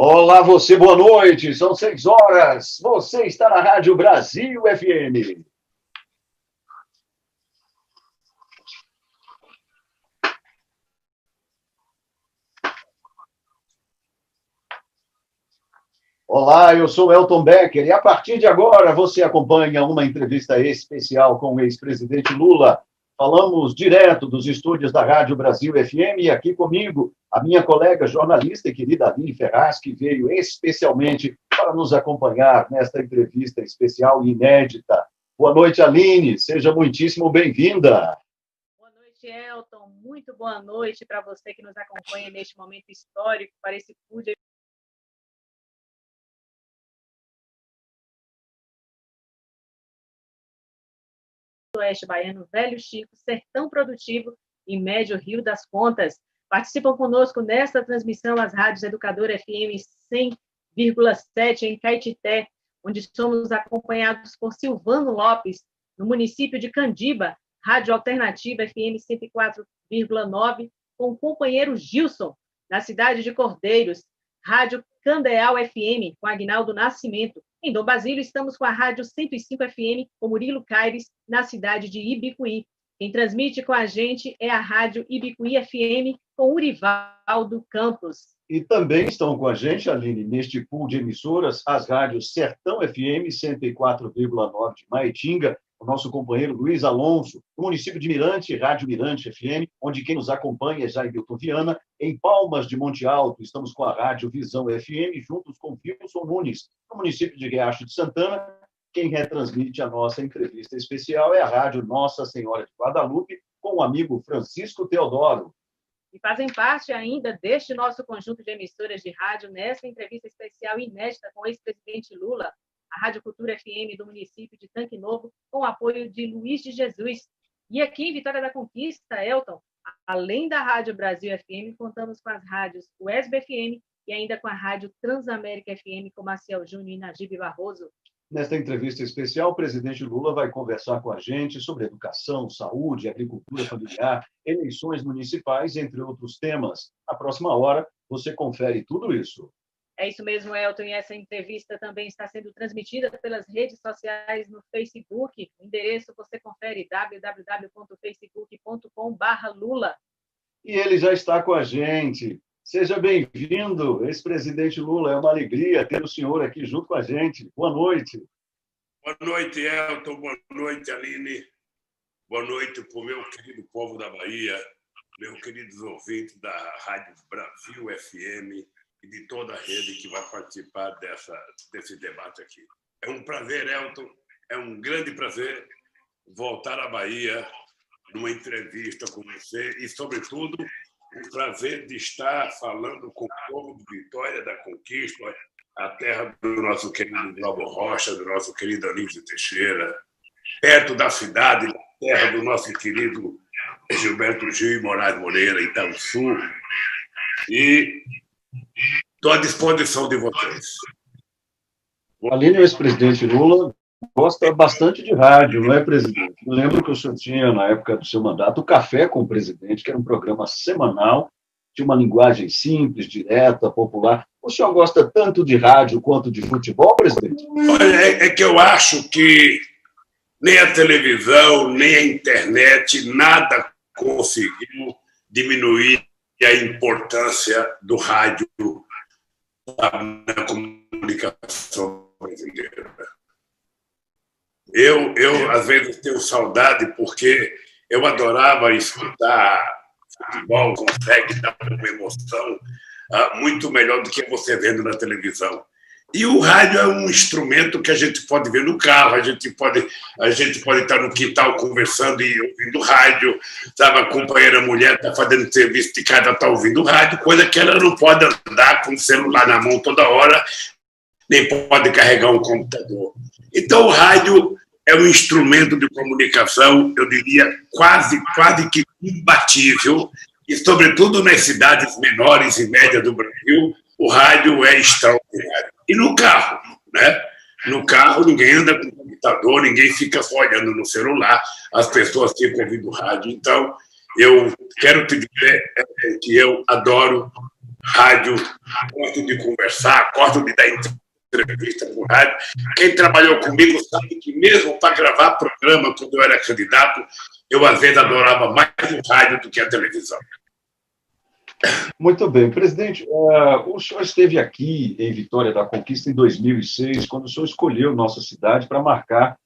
Olá, você, boa noite. São 6 horas. Você está na Rádio Brasil FM. Olá, eu sou Elton Becker e a partir de agora você acompanha uma entrevista especial com o ex-presidente Lula. Falamos direto dos estúdios da Rádio Brasil FM e aqui comigo a minha colega jornalista e querida Aline Ferraz, que veio especialmente para nos acompanhar nesta entrevista especial e inédita. Boa noite, Aline. Seja muitíssimo bem-vinda. Boa noite, Elton. Muito boa noite para você que nos acompanha neste momento histórico para esse Food Oeste Baiano, Velho Chico, Sertão Produtivo e Médio Rio das Contas. Participam conosco nesta transmissão as rádios Educadora FM 100,7 em Caetité, onde somos acompanhados por Silvano Lopes, no município de Candiba, Rádio Alternativa FM 104,9, com o companheiro Gilson, na cidade de Cordeiros, Rádio Candeal FM, com Aguinaldo Nascimento. Em Dom Basílio, estamos com a Rádio 105 FM, com Murilo Caires, na cidade de Ibicuí. Quem transmite com a gente é a Rádio Ibicuí FM, com Urivaldo Campos. E também estão com a gente, Aline, neste pool de emissoras, as rádios Sertão FM, 104,9 de Maitinga, o nosso companheiro Luiz Alonso, no município de Mirante, Rádio Mirante FM, onde quem nos acompanha é Jailton Viana. Em Palmas de Monte Alto, estamos com a Rádio Visão FM, juntos com Wilson Nunes, no município de Riacho de Santana. Quem retransmite a nossa entrevista especial é a Rádio Nossa Senhora de Guadalupe, com o amigo Francisco Teodoro. E fazem parte ainda deste nosso conjunto de emissoras de rádio nessa entrevista especial inédita com o ex-presidente Lula, a Rádio Cultura FM do município de Tanque Novo, com o apoio de Luiz de Jesus. E aqui em Vitória da Conquista, Elton, além da Rádio Brasil FM, contamos com as rádios USB FM e ainda com a Rádio Transamérica FM, com Maciel Júnior e Najib Barroso. Nesta entrevista especial, o presidente Lula vai conversar com a gente sobre educação, saúde, agricultura familiar, eleições municipais, entre outros temas. Na próxima hora, você confere tudo isso. É isso mesmo, Elton, e essa entrevista também está sendo transmitida pelas redes sociais no Facebook. O endereço você confere, www.facebook.com/Lula. E ele já está com a gente. Seja bem-vindo, ex-presidente Lula. É uma alegria ter o senhor aqui junto com a gente. Boa noite. Boa noite, Elton. Boa noite, Aline. Boa noite para o meu querido povo da Bahia, meus queridos ouvintes da Rádio Brasil FM e de toda a rede que vai participar desse debate aqui. É um prazer, Elton, é um grande prazer voltar à Bahia numa entrevista com você e, sobretudo, o prazer de estar falando com o povo de Vitória da Conquista, a terra do nosso querido Glauber Rocha, do nosso querido Anísio Teixeira, perto da cidade, terra do nosso querido Gilberto Gil e Moraes Moreira, Itaúsu. E estou à disposição de vocês. O Aline, o ex-presidente Lula, gosta bastante de rádio, não é, presidente? Eu lembro que o senhor tinha, na época do seu mandato, o Café com o Presidente, que era um programa semanal, de uma linguagem simples, direta, popular. O senhor gosta tanto de rádio quanto de futebol, presidente? Olha, é que eu acho que nem a televisão, nem a internet, nada conseguiu diminuir a importância do rádio na comunicação brasileira. Eu, às vezes, tenho saudade porque eu adorava escutar futebol, consegue dar uma emoção muito melhor do que você vendo na televisão. E o rádio é um instrumento que a gente pode ver no carro, a gente pode estar no quintal conversando e ouvindo rádio, sabe? A companheira mulher está fazendo serviço de casa, está ouvindo rádio, coisa que ela não pode andar com o celular na mão toda hora, nem pode carregar um computador. Então, o rádio é um instrumento de comunicação, eu diria, quase que imbatível, e, sobretudo, nas cidades menores e médias do Brasil, o rádio é extraordinário. E no carro, né? No carro, ninguém anda com computador, ninguém fica só olhando no celular, as pessoas ficam ouvindo rádio. Então, eu quero te dizer que eu adoro rádio, gosto de conversar, gosto de dar entrevista por rádio. Quem trabalhou comigo sabe que mesmo para gravar programa, quando eu era candidato, eu às vezes adorava mais o rádio do que a televisão. Muito bem. Presidente, o senhor esteve aqui em Vitória da Conquista em 2006, quando o senhor escolheu nossa cidade para marcar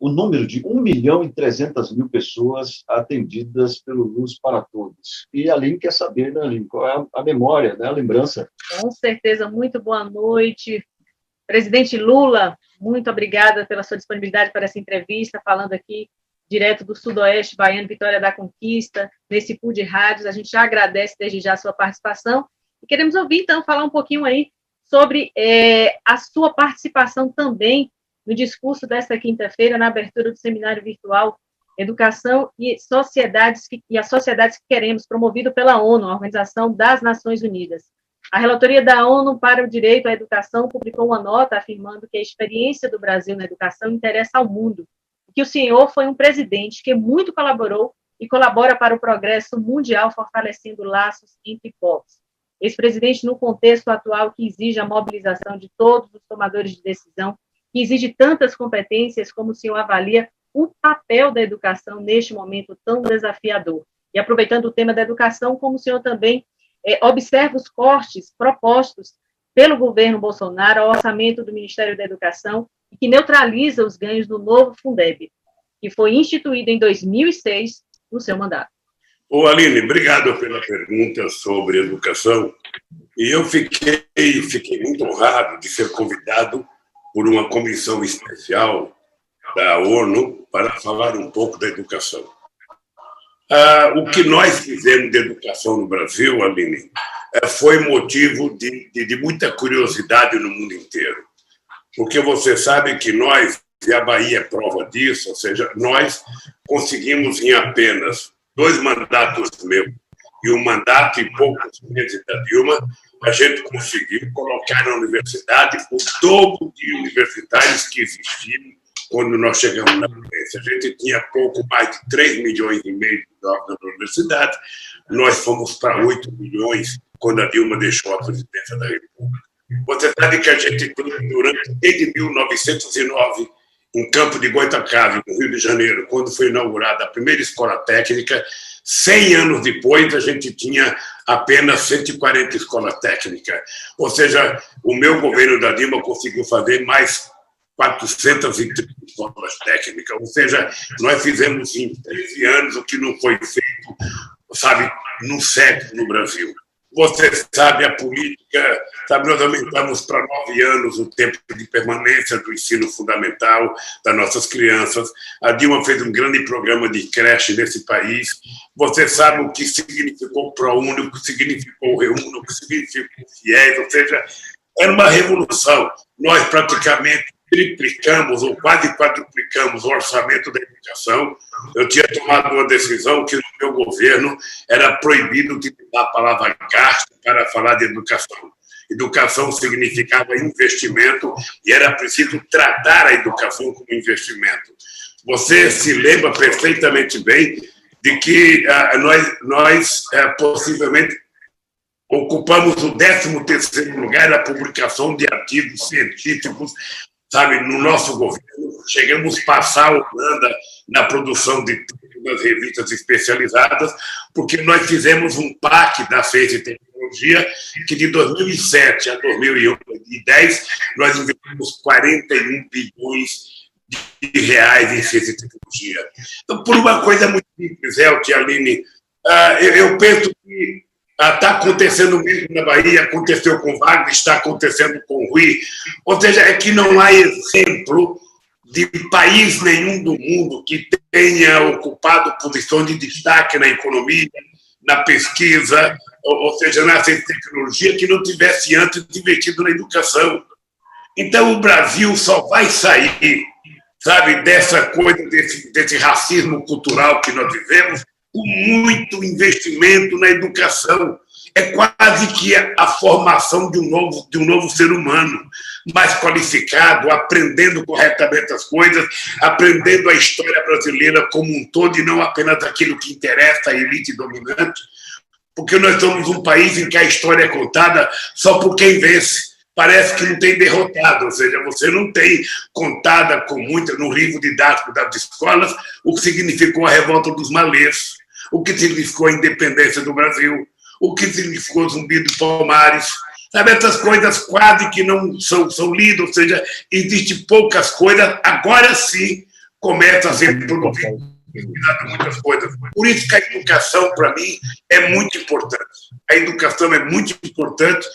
o número de 1.300.000 pessoas atendidas pelo Luz para Todos. E a Aline quer saber, né, Aline, qual é a memória, né, a lembrança? Com certeza, muito boa noite. Presidente Lula, muito obrigada pela sua disponibilidade para essa entrevista, falando aqui direto do Sudoeste Baiano, Vitória da Conquista, nesse pool de rádios. A gente já agradece desde já a sua participação e queremos ouvir, então, falar um pouquinho aí sobre a sua participação também no discurso desta quinta-feira, na abertura do seminário virtual Educação e as Sociedades que Queremos, promovido pela ONU, a Organização das Nações Unidas. A relatoria da ONU para o Direito à Educação publicou uma nota afirmando que a experiência do Brasil na educação interessa ao mundo, que o senhor foi um presidente que muito colaborou e colabora para o progresso mundial, fortalecendo laços entre povos. Ex-presidente, no contexto atual que exige a mobilização de todos os tomadores de decisão, que exige tantas competências, como o senhor avalia o papel da educação neste momento tão desafiador? E aproveitando o tema da educação, como o senhor também observa os cortes propostos pelo governo Bolsonaro ao orçamento do Ministério da Educação, e que neutraliza os ganhos do novo Fundeb, que foi instituído em 2006, no seu mandato. Ô, Aline, obrigado pela pergunta sobre educação. E eu fiquei muito honrado de ser convidado por uma comissão especial da ONU para falar um pouco da educação. O que nós fizemos de educação no Brasil, Aline, foi motivo de muita curiosidade no mundo inteiro. Porque você sabe que nós, e a Bahia é prova disso, ou seja, nós conseguimos em apenas 2 mandatos meus e um mandato e poucos meses da Dilma, a gente conseguiu colocar na universidade o dobro de universitários que existiam quando nós chegamos na presidência. A gente tinha pouco mais de 3,5 milhões de jovens na universidade, nós fomos para 8 milhões quando a Dilma deixou a presidência da República. Você sabe que a gente tem, desde 1909, em Campo de Goitacazes, no Rio de Janeiro, quando foi inaugurada a primeira escola técnica, 100 anos depois, a gente tinha apenas 140 escolas técnicas. Ou seja, o meu governo da Dilma conseguiu fazer mais 430 escolas técnicas. Ou seja, nós fizemos em 13 anos o que não foi feito, sabe, num século no Brasil. Você sabe, a política, sabe, nós aumentamos para 9 anos o tempo de permanência do ensino fundamental das nossas crianças. A Dilma fez um grande programa de creche nesse país. Você sabe o que significou o ProUni, o que significou o REUNI, o que significou o FIES, ou seja, era uma revolução. Nós praticamente triplicamos ou quase quadruplicamos o orçamento da educação. Eu tinha tomado uma decisão que no meu governo era proibido utilizar a palavra gasto para falar de educação. Educação significava investimento e era preciso tratar a educação como investimento. Você se lembra perfeitamente bem de que nós possivelmente ocupamos o 13º lugar na publicação de artigos científicos, sabe, no nosso governo. Chegamos a passar a Holanda na produção de das revistas especializadas, porque nós fizemos um PAC da Ciência e Tecnologia, que de 2007 a 2010 nós investimos 41 bilhões de reais em ciência e tecnologia. Então, por uma coisa muito simples, Tia Aline, eu penso que está acontecendo mesmo na Bahia, aconteceu com Wagner, está acontecendo com Rui. Ou seja, é que não há exemplo de país nenhum do mundo que tenha ocupado posição de destaque na economia, na pesquisa, ou seja, na ciência e tecnologia, que não tivesse antes investido na educação. Então, o Brasil só vai sair, sabe, dessa coisa, desse racismo cultural que nós vivemos, com muito investimento na educação. É quase que a formação de um novo ser humano, mais qualificado, aprendendo corretamente as coisas, aprendendo a história brasileira como um todo e não apenas aquilo que interessa à elite dominante. porque nós somos um país em que a história é contada só por quem vence. Parece que não tem derrotado, ou seja, você não tem contada com muita no livro didático das escolas o que significou a revolta dos malês, o que significou a independência do Brasil, o que significou o Zumbi dos Palmares. Sabe, essas coisas quase que não são lidas, ou seja, existem poucas coisas, agora sim começa a ser produzido muitas coisas. Por isso que a educação, para mim, é muito importante. A educação é muito importante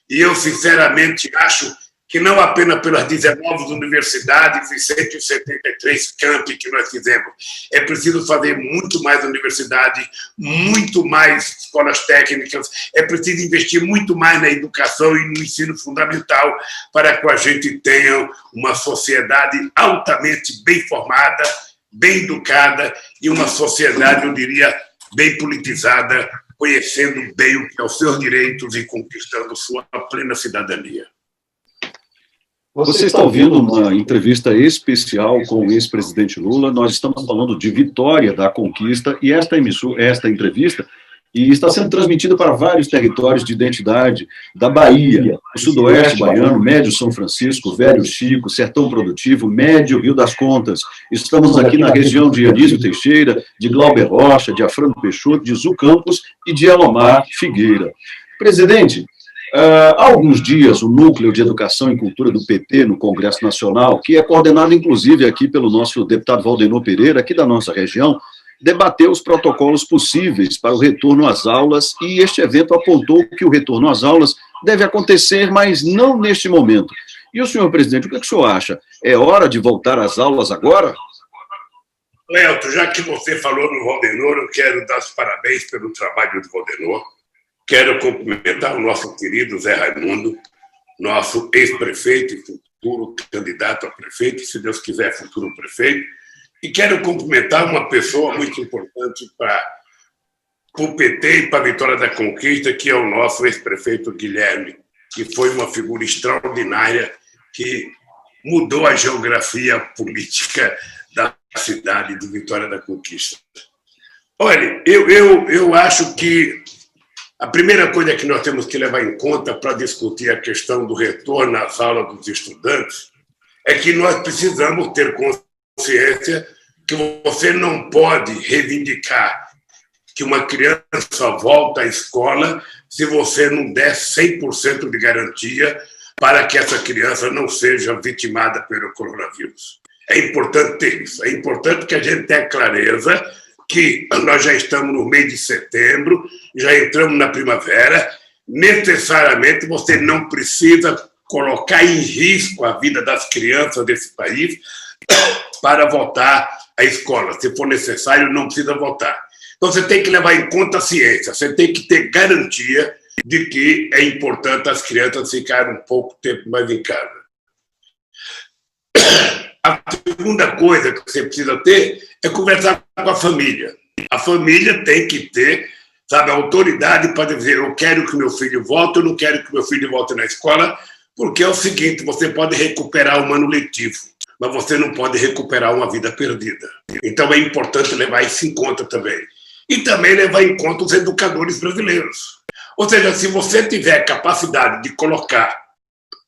e eu, sinceramente, acho que não apenas pelas 19 universidades e 173 campi que nós fizemos. É preciso fazer muito mais universidade, muito mais escolas técnicas, é preciso investir muito mais na educação e no ensino fundamental para que a gente tenha uma sociedade altamente bem formada, bem educada e uma sociedade, eu diria, bem politizada, conhecendo bem o que são os seus direitos e conquistando sua plena cidadania. Você está ouvindo uma entrevista especial com o ex-presidente Lula. Nós estamos falando de Vitória da Conquista e esta entrevista está sendo transmitida para vários territórios de identidade da Bahia, o Sudoeste Baiano, Médio São Francisco, Velho Chico, Sertão Produtivo, Médio Rio das Contas. Estamos aqui na região de Anísio Teixeira, de Glauber Rocha, de Afrano Peixoto, de Zu Campos e de Elomar Figueira. Presidente, há alguns dias, o Núcleo de Educação e Cultura do PT no Congresso Nacional, que é coordenado, inclusive, aqui pelo nosso deputado Valdenor Pereira, aqui da nossa região, debateu os protocolos possíveis para o retorno às aulas e este evento apontou que o retorno às aulas deve acontecer, mas não neste momento. E o senhor presidente, o que o senhor acha? É hora de voltar às aulas agora? Lelto, já que você falou no Valdenor, eu quero dar os parabéns pelo trabalho do Valdenor. Quero cumprimentar o nosso querido Zé Raimundo, nosso ex-prefeito e futuro candidato a prefeito, se Deus quiser, futuro prefeito. E quero cumprimentar uma pessoa muito importante para o PT e para a Vitória da Conquista, que é o nosso ex-prefeito Guilherme, que foi uma figura extraordinária que mudou a geografia política da cidade de Vitória da Conquista. Olha, eu acho que a primeira coisa que nós temos que levar em conta para discutir a questão do retorno às aulas dos estudantes é que nós precisamos ter consciência que você não pode reivindicar que uma criança volta à escola se você não der 100% de garantia para que essa criança não seja vitimada pelo coronavírus. É importante ter isso. É importante que a gente tenha clareza que nós já estamos no mês de setembro, já entramos na primavera, necessariamente você não precisa colocar em risco a vida das crianças desse país para voltar à escola. Se for necessário, não precisa voltar. Então, você tem que levar em conta a ciência, você tem que ter garantia de que é importante as crianças ficarem um pouco tempo mais em casa. A segunda coisa que você precisa ter é conversar com a família. A família tem que ter, sabe, a autoridade para dizer: eu quero que meu filho volte, eu não quero que meu filho volte na escola, porque é o seguinte: você pode recuperar um ano letivo, mas você não pode recuperar uma vida perdida. Então é importante levar isso em conta também. E também levar em conta os educadores brasileiros. Ou seja, se você tiver capacidade de colocar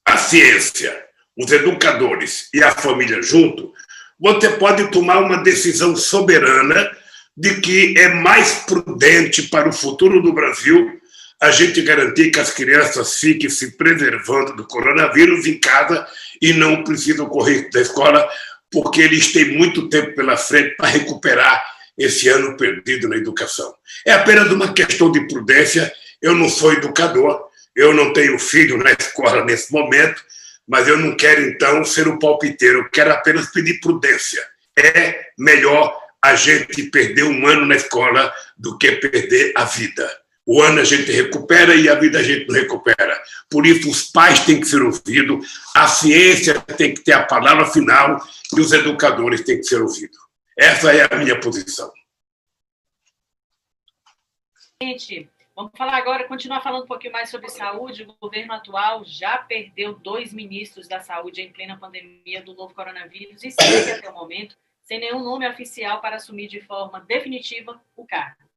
a ciência, os educadores e a família junto, você pode tomar uma decisão soberana de que é mais prudente para o futuro do Brasil a gente garantir que as crianças fiquem se preservando do coronavírus em casa e não precisam correr da escola, porque eles têm muito tempo pela frente para recuperar esse ano perdido na educação. É apenas uma questão de prudência. Eu não sou educador, eu não tenho filho na escola nesse momento, mas eu não quero, então, ser o palpiteiro, eu quero apenas pedir prudência. É melhor a gente perder um ano na escola do que perder a vida. O ano a gente recupera e a vida a gente não recupera. Por isso, os pais têm que ser ouvidos, a ciência tem que ter a palavra final e os educadores têm que ser ouvidos. Essa é a minha posição. Gente, vamos falar agora, continuar falando um pouquinho mais sobre saúde. O governo atual já perdeu 2 ministros da saúde em plena pandemia do novo coronavírus e segue até o momento sem nenhum nome oficial para assumir de forma definitiva o cargo.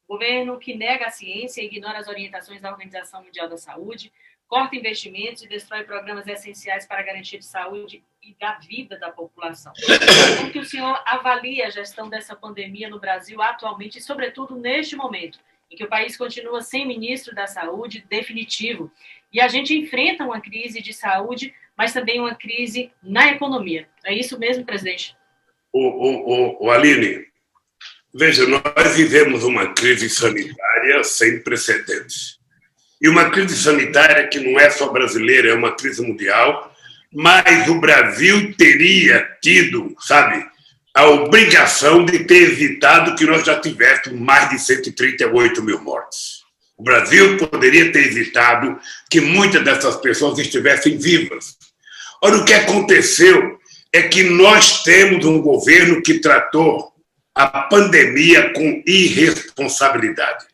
O governo que nega a ciência e ignora as orientações da Organização Mundial da Saúde, corta investimentos e destrói programas essenciais para a garantia de saúde e da vida da população. Como que o senhor avalia a gestão dessa pandemia no Brasil atualmente e, sobretudo, neste momento, em que o país continua sem ministro da Saúde definitivo e a gente enfrenta uma crise de saúde, mas também uma crise na economia? É isso mesmo, presidente? Aline, veja, nós vivemos uma crise sanitária sem precedentes. E uma crise sanitária que não é só brasileira, é uma crise mundial, mas o Brasil teria tido, sabe, a obrigação de ter evitado que nós já tivéssemos mais de 138 mil mortes. O Brasil poderia ter evitado que muitas dessas pessoas estivessem vivas. Ora, o que aconteceu é que nós temos um governo que tratou a pandemia com irresponsabilidade.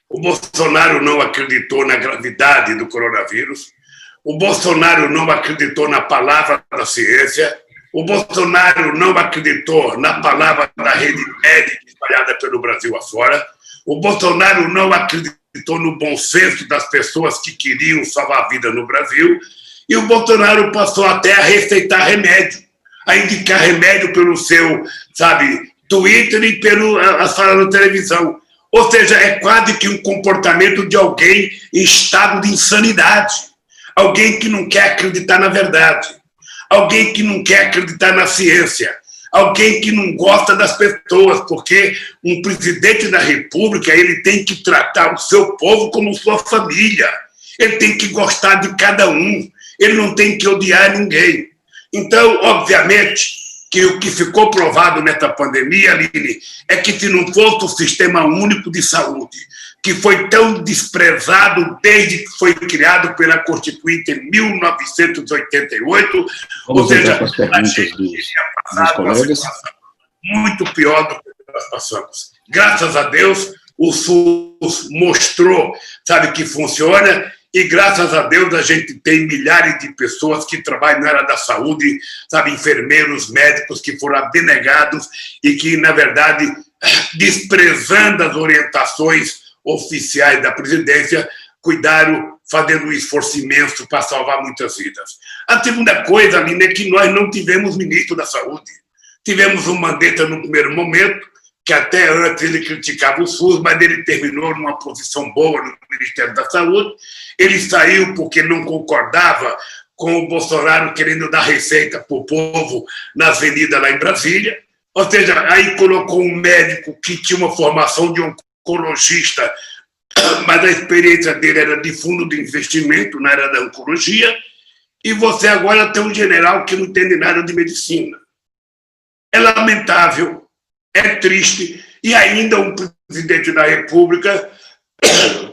O Bolsonaro não acreditou na gravidade do coronavírus, o Bolsonaro não acreditou na palavra da ciência, o Bolsonaro não acreditou na palavra da rede médica espalhada pelo Brasil afora, o Bolsonaro não acreditou no bom senso das pessoas que queriam salvar a vida no Brasil, e o Bolsonaro passou até a receitar remédio, a indicar remédio pelo seu, sabe, Twitter e pelas falas na televisão. Ou seja, é quase que um comportamento de alguém em estado de insanidade. Alguém que não quer acreditar na verdade. Alguém que não quer acreditar na ciência. Alguém que não gosta das pessoas, porque um presidente da República ele tem que tratar o seu povo como sua família. Ele tem que gostar de cada um. Ele não tem que odiar ninguém. Então, obviamente, que o que ficou provado nessa pandemia, Aline, é que se não fosse o Sistema Único de Saúde, que foi tão desprezado desde que foi criado pela Constituinte em 1988, ou seja, a gente teria passado uma situação muito pior do que nós passamos. Graças a Deus, o SUS mostrou, sabe, que funciona. E, graças a Deus, a gente tem milhares de pessoas que trabalham na área da saúde, sabe, enfermeiros, médicos que foram abnegados e que, na verdade, desprezando as orientações oficiais da presidência, cuidaram, fazendo um esforço imenso para salvar muitas vidas. A segunda coisa, Aline, é que nós não tivemos ministro da Saúde. Tivemos um Mandetta no primeiro momento, que até antes ele criticava o SUS, mas ele terminou numa posição boa no Ministério da Saúde. Ele saiu porque não concordava com o Bolsonaro querendo dar receita para o povo na avenida lá em Brasília. Ou seja, aí colocou um médico que tinha uma formação de oncologista, mas a experiência dele era de fundo de investimento na área da oncologia, e você agora tem um general que não entende nada de medicina. É lamentável, é triste, e ainda um presidente da República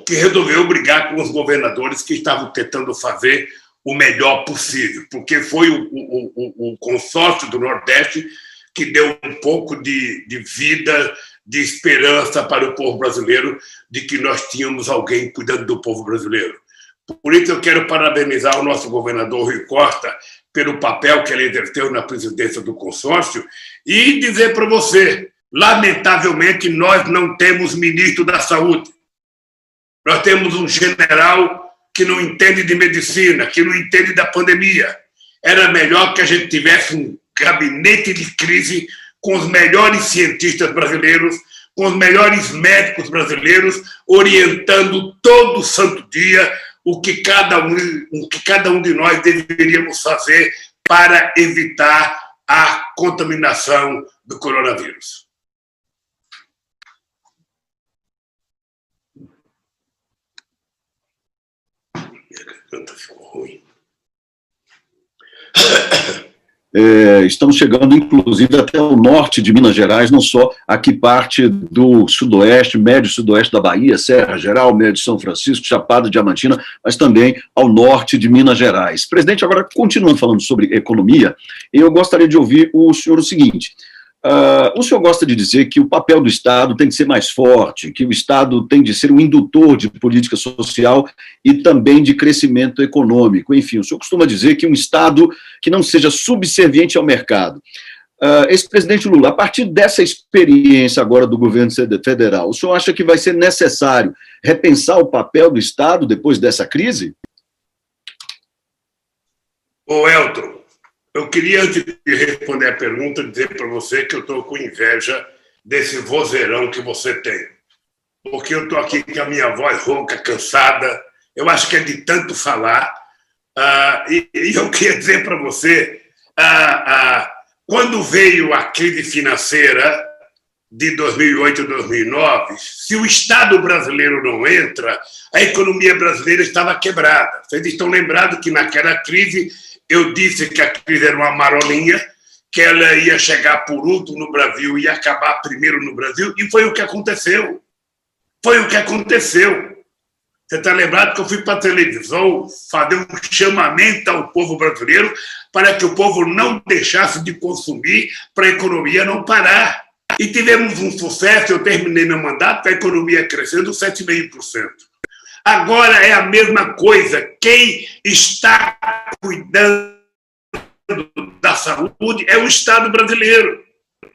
que resolveu brigar com os governadores que estavam tentando fazer o melhor possível, porque foi o consórcio do Nordeste que deu um pouco de vida, de esperança para o povo brasileiro, de que nós tínhamos alguém cuidando do povo brasileiro. Por isso eu quero parabenizar o nosso governador Rui Costa pelo papel que ele exerceu na presidência do consórcio e dizer para você, lamentavelmente, nós não temos ministro da Saúde. Nós temos um general que não entende de medicina, que não entende da pandemia. Era melhor que a gente tivesse um gabinete de crise com os melhores cientistas brasileiros, com os melhores médicos brasileiros, orientando todo santo dia o que cada um de nós deveríamos fazer para evitar a contaminação do coronavírus. Ficou ruim. Estamos chegando, inclusive, até o norte de Minas Gerais, não só aqui parte do sudoeste, médio sudoeste da Bahia, Serra Geral, médio São Francisco, Chapada Diamantina, mas também ao norte de Minas Gerais. Presidente, agora, continuando falando sobre economia, eu gostaria de ouvir o senhor o seguinte. O senhor gosta de dizer que o papel do Estado tem que ser mais forte, que o Estado tem de ser um indutor de política social e também de crescimento econômico. Enfim, o senhor costuma dizer que um Estado que não seja subserviente ao mercado. Ex-presidente Lula, a partir dessa experiência agora do governo federal, o senhor acha que vai ser necessário repensar o papel do Estado depois dessa crise? Ô, Elton, eu queria, antes de responder a pergunta, dizer para você que eu estou com inveja desse vozeirão que você tem. Porque eu estou aqui com a minha voz rouca, cansada, eu acho que é de tanto falar. E eu queria dizer para você, quando veio a crise financeira de 2008 e 2009, se o Estado brasileiro não entra, a economia brasileira estava quebrada. Vocês estão lembrados que naquela crise eu disse que a crise era uma marolinha, que ela ia chegar por último no Brasil e ia acabar primeiro no Brasil, e foi o que aconteceu. Foi o que aconteceu. Você está lembrado que eu fui para a televisão fazer um chamamento ao povo brasileiro para que o povo não deixasse de consumir para a economia não parar. E tivemos um sucesso, eu terminei meu mandato, a economia crescendo 7,5%. Agora é a mesma coisa. Quem está cuidando da saúde é o Estado brasileiro,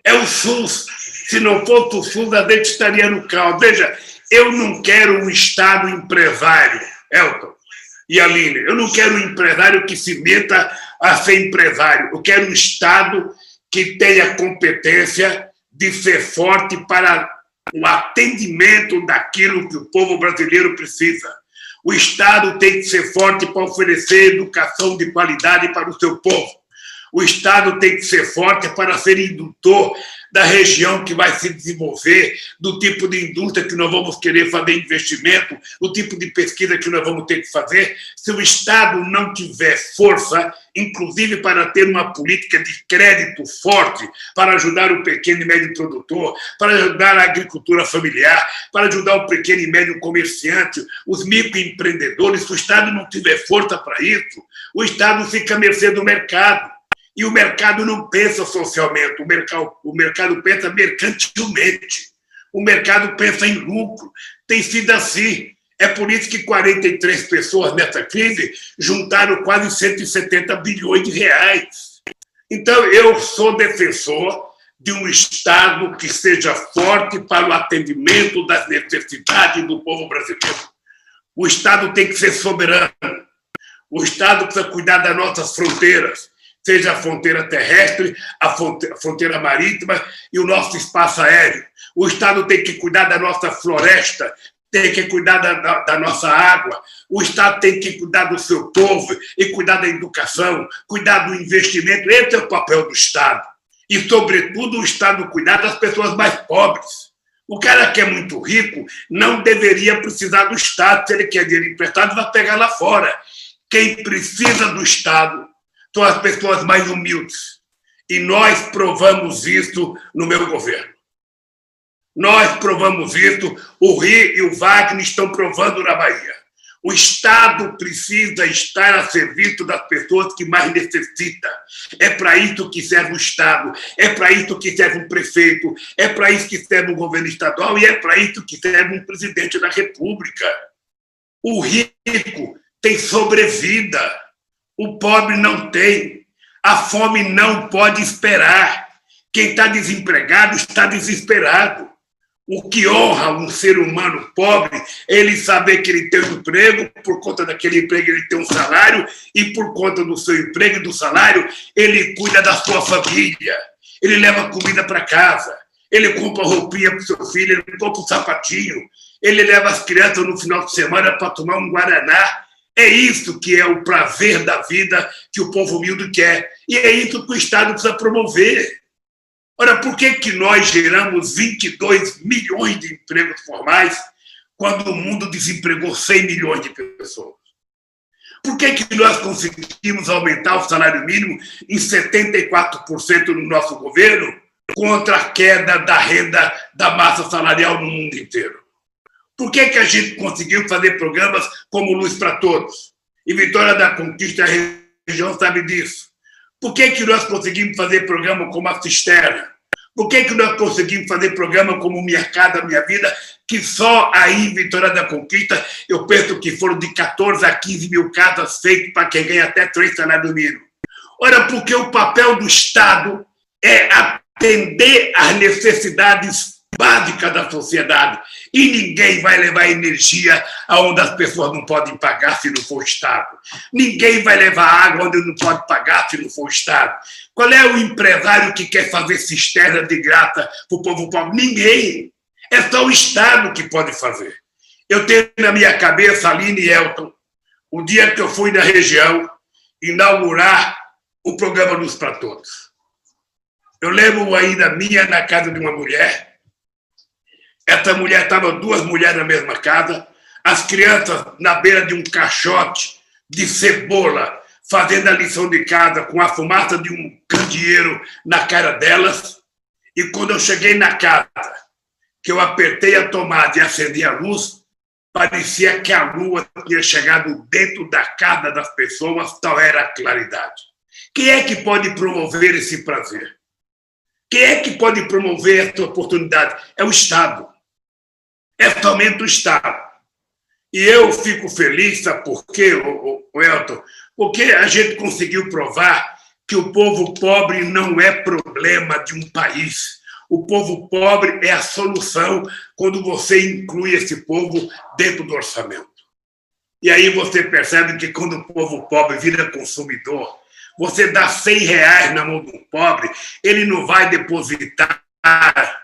é o SUS. Se não fosse o SUS, a gente estaria no caos. Veja, eu não quero um Estado empresário, Elton e Aline, eu não quero um empresário que se meta a ser empresário. Eu quero um Estado que tenha competência de ser forte para o atendimento daquilo que o povo brasileiro precisa. O Estado tem que ser forte para oferecer educação de qualidade para o seu povo. O Estado tem que ser forte para ser indutor da região que vai se desenvolver, do tipo de indústria que nós vamos querer fazer investimento, do tipo de pesquisa que nós vamos ter que fazer. Se o Estado não tiver força, inclusive para ter uma política de crédito forte, para ajudar o pequeno e médio produtor, para ajudar a agricultura familiar, para ajudar o pequeno e médio comerciante, os microempreendedores, se o Estado não tiver força para isso, o Estado fica à mercê do mercado. E o mercado não pensa socialmente, o mercado pensa mercantilmente. O mercado pensa em lucro. Tem sido assim. É por isso que 43 pessoas nessa crise juntaram quase 170 bilhões de reais. Então, eu sou defensor de um Estado que seja forte para o atendimento das necessidades do povo brasileiro. O Estado tem que ser soberano. O Estado precisa cuidar das nossas fronteiras, seja a fronteira terrestre, a fronteira marítima e o nosso espaço aéreo. O Estado tem que cuidar da nossa floresta, tem que cuidar da nossa água. O Estado tem que cuidar do seu povo e cuidar da educação, cuidar do investimento. Esse é o papel do Estado. E, sobretudo, o Estado cuidar das pessoas mais pobres. O cara que é muito rico não deveria precisar do Estado. Se ele quer dinheiro emprestado, vai pegar lá fora. Quem precisa do Estado são as pessoas mais humildes. E nós provamos isso no meu governo. Nós provamos isso, o Rio e o Wagner estão provando na Bahia. O Estado precisa estar a serviço das pessoas que mais necessitam. É para isso que serve o Estado, é para isso que serve um prefeito, é para isso que serve um governo estadual e é para isso que serve um presidente da República. O rico tem sobrevida, o pobre não tem. A fome não pode esperar. Quem está desempregado está desesperado. O que honra um ser humano pobre é ele saber que ele tem um emprego, por conta daquele emprego ele tem um salário, e por conta do seu emprego e do salário, ele cuida da sua família, ele leva comida para casa, ele compra roupinha para o seu filho, ele compra um sapatinho, ele leva as crianças no final de semana para tomar um guaraná. É isso que é o prazer da vida que o povo humilde quer. E é isso que o Estado precisa promover. Ora, por que nós geramos 22 milhões de empregos formais quando o mundo desempregou 100 milhões de pessoas? Por que nós conseguimos aumentar o salário mínimo em 74% no nosso governo contra a queda da renda da massa salarial no mundo inteiro? Por que a gente conseguiu fazer programas como Luz para Todos? E Vitória da Conquista, a região sabe disso. Por que nós conseguimos fazer programa como a Cisterna? Por que nós conseguimos fazer programa como Minha Casa Minha Vida, que só aí em Vitória da Conquista, eu penso que foram de 14 a 15 mil casas feitas para quem ganha até 3 salários mínimos. Ora, porque o papel do Estado é atender às necessidades básicas da sociedade. E ninguém vai levar energia aonde as pessoas não podem pagar se não for o Estado. Ninguém vai levar água onde não pode pagar se não for o Estado. Qual é o empresário que quer fazer cisterna de graça para o povo pobre? Ninguém. É só o Estado que pode fazer. Eu tenho na minha cabeça, Aline e Elton, o dia que eu fui na região inaugurar o programa Luz para Todos. Eu lembro ainda minha na casa de uma mulher. Essa mulher estava 2 mulheres na mesma casa, as crianças na beira de um caixote de cebola, fazendo a lição de casa com a fumaça de um candeeiro na cara delas. E quando eu cheguei na casa, que eu apertei a tomada e acendi a luz, parecia que a lua tinha chegado dentro da casa das pessoas, tal era a claridade. Quem é que pode promover esse prazer? Quem é que pode promover essa oportunidade? É o Estado. É somente o Estado. E eu fico feliz, sabe por quê, Elton? Porque a gente conseguiu provar que o povo pobre não é problema de um país. O povo pobre é a solução quando você inclui esse povo dentro do orçamento. E aí você percebe que quando o povo pobre vira consumidor, você dá R$100 na mão de um pobre, ele não vai depositar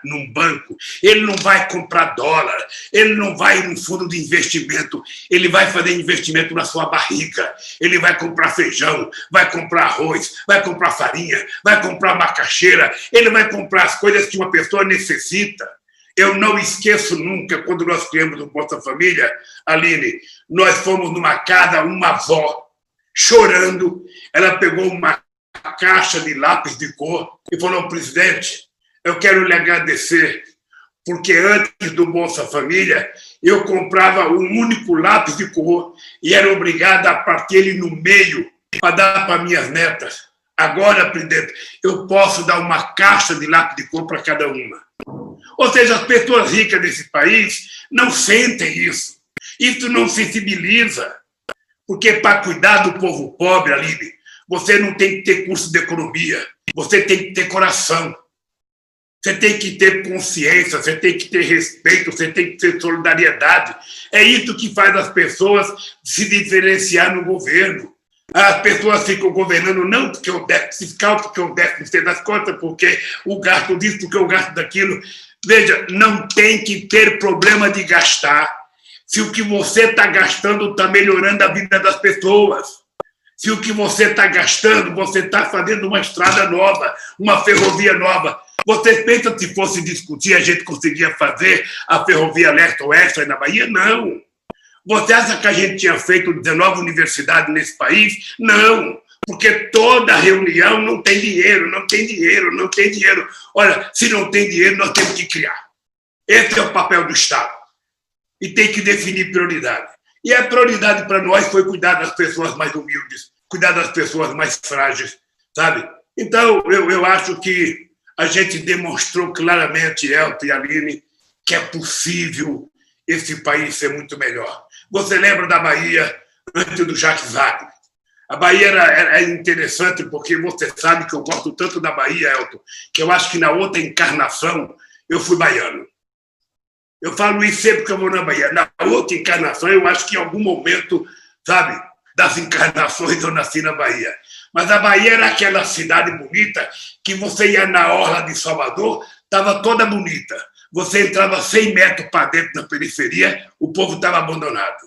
num banco, ele não vai comprar dólar, ele não vai num fundo de investimento, ele vai fazer investimento na sua barriga, ele vai comprar feijão, vai comprar arroz, vai comprar farinha, vai comprar macaxeira, ele vai comprar as coisas que uma pessoa necessita. Eu não esqueço nunca, quando nós criamos o Bolsa Família, Aline, nós fomos numa casa, uma avó, chorando, ela pegou uma caixa de lápis de cor e falou: presidente, eu quero lhe agradecer, porque antes do Bolsa Família, eu comprava um único lápis de cor e era obrigada a partir ele no meio para dar para minhas netas. Agora, presidente, eu posso dar uma caixa de lápis de cor para cada uma. Ou seja, as pessoas ricas desse país não sentem isso. Isso não sensibiliza. Porque para cuidar do povo pobre, Aline, você não tem que ter curso de economia, você tem que ter coração. Você tem que ter consciência, você tem que ter respeito, você tem que ter solidariedade. É isso que faz as pessoas se diferenciar no governo. As pessoas ficam governando não porque o déficit fiscal, porque o déficit das contas, porque o gasto disso, porque o gasto daquilo. Veja, não tem que ter problema de gastar se o que você está gastando está melhorando a vida das pessoas. Se o que você está gastando, você está fazendo uma estrada nova, uma ferrovia nova. Você pensa se fosse discutir, a gente conseguia fazer a ferrovia leste-oeste na Bahia? Não. Você acha que a gente tinha feito 19 universidades nesse país? Não. Porque toda reunião não tem dinheiro, não tem dinheiro, não tem dinheiro. Olha, se não tem dinheiro, nós temos que criar. Esse é o papel do Estado. E tem que definir prioridade. E a prioridade para nós foi cuidar das pessoas mais humildes, cuidar das pessoas mais frágeis, sabe? Então, eu acho que a gente demonstrou claramente, Elton e Aline, que é possível esse país ser muito melhor. Você lembra da Bahia antes do Jacques Wagner? A Bahia era interessante porque você sabe que eu gosto tanto da Bahia, Elton, que eu acho que na outra encarnação eu fui baiano. Eu falo isso sempre que eu vou na Bahia. Na outra encarnação, eu acho que em algum momento, sabe, das encarnações eu nasci na Bahia. Mas a Bahia era aquela cidade bonita que você ia na orla de Salvador, estava toda bonita. Você entrava 100 metros para dentro da periferia, o povo estava abandonado.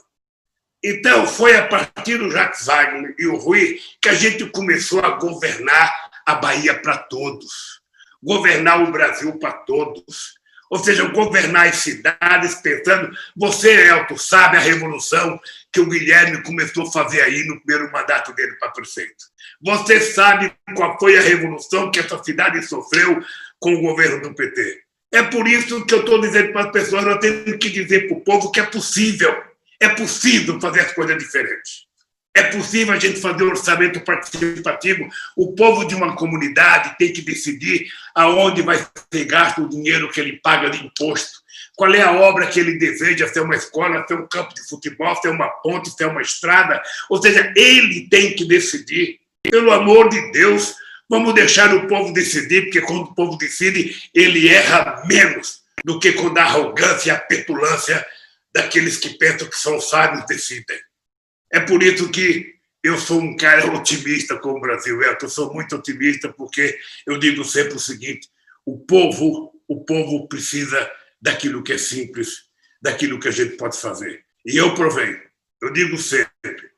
Então, foi a partir do Jacques Wagner e o Rui que a gente começou a governar a Bahia para todos, governar o Brasil para todos. Ou seja, governar as cidades pensando... Você, Elton, sabe a revolução que o Guilherme começou a fazer aí no primeiro mandato dele para prefeito. Você sabe qual foi a revolução que essa cidade sofreu com o governo do PT. É por isso que eu estou dizendo para as pessoas, nós temos que dizer para o povo que é possível fazer as coisas diferentes. É possível a gente fazer um orçamento participativo. O povo de uma comunidade tem que decidir aonde vai ser gasto o dinheiro que ele paga de imposto. Qual é a obra que ele deseja, se é uma escola, se é um campo de futebol, se é uma ponte, se é uma estrada. Ou seja, ele tem que decidir. Pelo amor de Deus, Vamos deixar o povo decidir, porque quando o povo decide, ele erra menos do que quando a arrogância e a petulância daqueles que pensam que são sábios decidem. É por isso que eu sou um cara otimista com o Brasil. Eu sou muito otimista porque eu digo sempre o seguinte: o povo precisa daquilo que é simples, daquilo que a gente pode fazer. E eu provei. Eu digo sempre,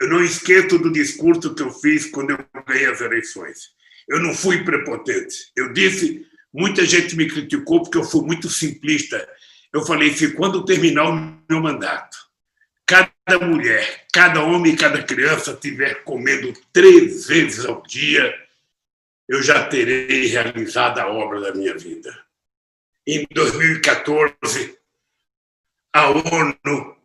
eu não esqueço do discurso que eu fiz quando eu ganhei as eleições. Eu não fui prepotente. Eu disse, muita gente me criticou porque eu fui muito simplista. Eu falei, se quando terminar o meu mandato, cada mulher, cada homem e cada criança estiver comendo 3 vezes ao dia, eu já terei realizado a obra da minha vida. Em 2014, a ONU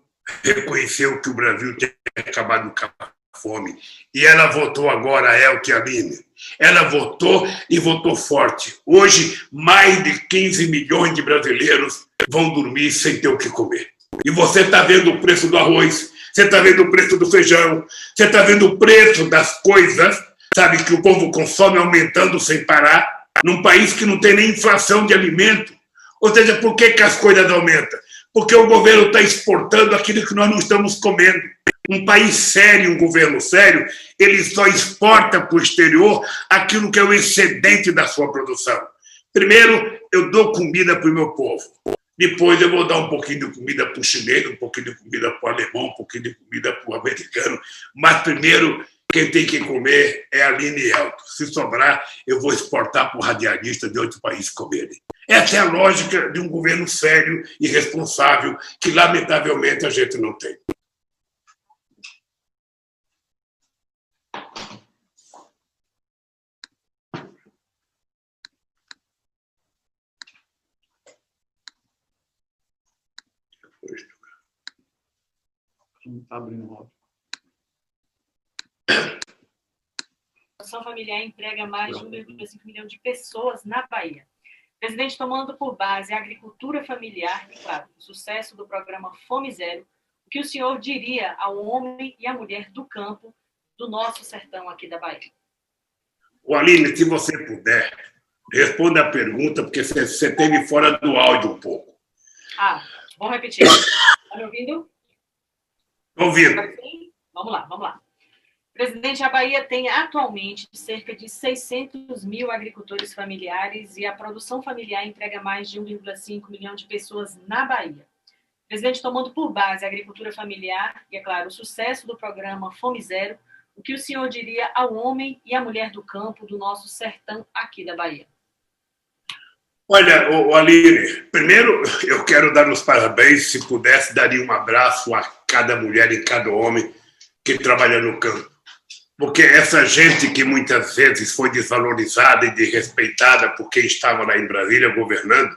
reconheceu que o Brasil tinha acabado com a fome. E ela votou agora, a Elke Aline. Ela votou e votou forte. Hoje, mais de 15 milhões de brasileiros vão dormir sem ter o que comer. E você está vendo o preço do arroz, você está vendo o preço do feijão, você está vendo o preço das coisas, sabe, que o povo consome aumentando sem parar, num país que não tem nem inflação de alimento. Ou seja, por que as coisas aumentam? Porque o governo está exportando aquilo que nós não estamos comendo. Um país sério, um governo sério, ele só exporta para o exterior aquilo que é o excedente da sua produção. Primeiro, eu dou comida para o meu povo. Depois eu vou dar um pouquinho de comida para o chinês, um pouquinho de comida para o alemão, um pouquinho de comida para o americano. Mas primeiro, quem tem que comer é a Aline e Elton. Se sobrar, eu vou exportar para o radialista de outro país comerem. Essa é a lógica de um governo sério e responsável que, lamentavelmente, a gente não tem. Não está abrindo o áudio. A Ação Familiar emprega mais de 1,5 milhão de pessoas na Bahia. O presidente, tomando por base a agricultura familiar e, claro, o sucesso do programa Fome Zero, o que o senhor diria ao homem e à mulher do campo do nosso sertão aqui da Bahia? Aline, se você puder, responda a pergunta, porque você esteve fora do áudio um pouco. Vou repetir. Está me ouvindo? Estou ouvindo. Vamos lá. Presidente, a Bahia tem atualmente cerca de 600 mil agricultores familiares e a produção familiar emprega mais de 1,5 milhão de pessoas na Bahia. Presidente, tomando por base a agricultura familiar e, é claro, o sucesso do programa Fome Zero, o que o senhor diria ao homem e à mulher do campo do nosso sertão aqui da Bahia? Olha, Aline, primeiro eu quero dar os parabéns. Se pudesse, daria um abraço a cada mulher e cada homem que trabalha no campo. Porque essa gente que muitas vezes foi desvalorizada e desrespeitada por quem estava lá em Brasília governando,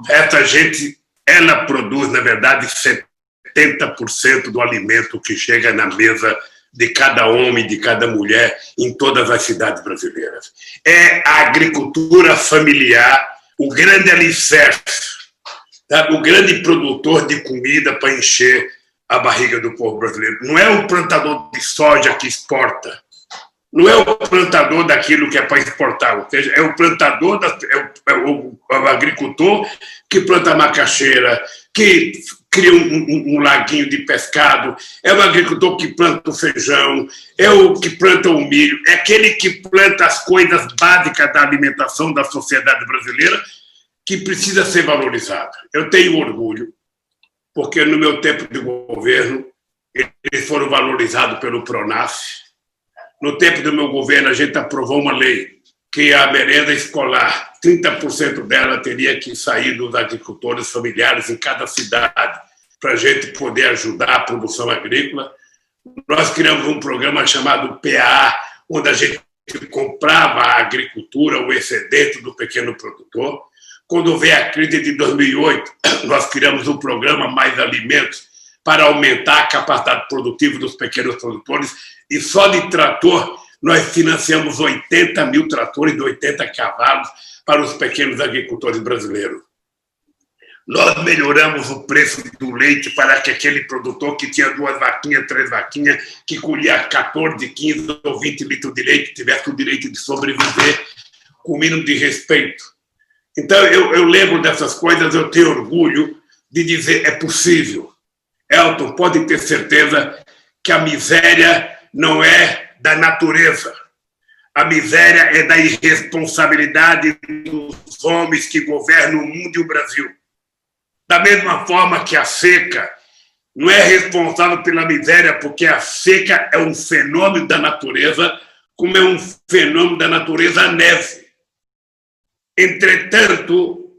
essa gente, ela produz, na verdade, 70% do alimento que chega na mesa de cada homem, de cada mulher, em todas as cidades brasileiras. É a agricultura familiar o grande alicerce, tá? O grande produtor de comida para encher a barriga do povo brasileiro. Não é o plantador de soja que exporta, não é o plantador daquilo que é para exportar, ou seja, é o plantador, o agricultor que planta macaxeira, que cria um laguinho de pescado, é o agricultor que planta o feijão, é o que planta o milho, é aquele que planta as coisas básicas da alimentação da sociedade brasileira que precisa ser valorizada. Eu tenho orgulho, porque no meu tempo de governo eles foram valorizados pelo PRONAF. No tempo do meu governo, a gente aprovou uma lei que a merenda escolar, 30% dela teria que sair dos agricultores familiares em cada cidade, para a gente poder ajudar a produção agrícola. Nós criamos um programa chamado PAA, onde a gente comprava a agricultura, o excedente do pequeno produtor. Quando veio a crise de 2008, nós criamos um programa Mais Alimentos para aumentar a capacidade produtiva dos pequenos produtores, e só de trator nós financiamos 80 mil tratores de 80 cavalos para os pequenos agricultores brasileiros. Nós melhoramos o preço do leite para que aquele produtor que tinha 2 vaquinhas, 3 vaquinhas, que colhia 14, 15 ou 20 litros de leite, tivesse o direito de sobreviver com o mínimo de respeito. Então, eu lembro dessas coisas, eu tenho orgulho de dizer, é possível. Elton, pode ter certeza que a miséria não é da natureza. A miséria é da irresponsabilidade dos homens que governam o mundo e o Brasil. Da mesma forma que a seca não é responsável pela miséria, porque a seca é um fenômeno da natureza, como é um fenômeno da natureza a neve. Entretanto,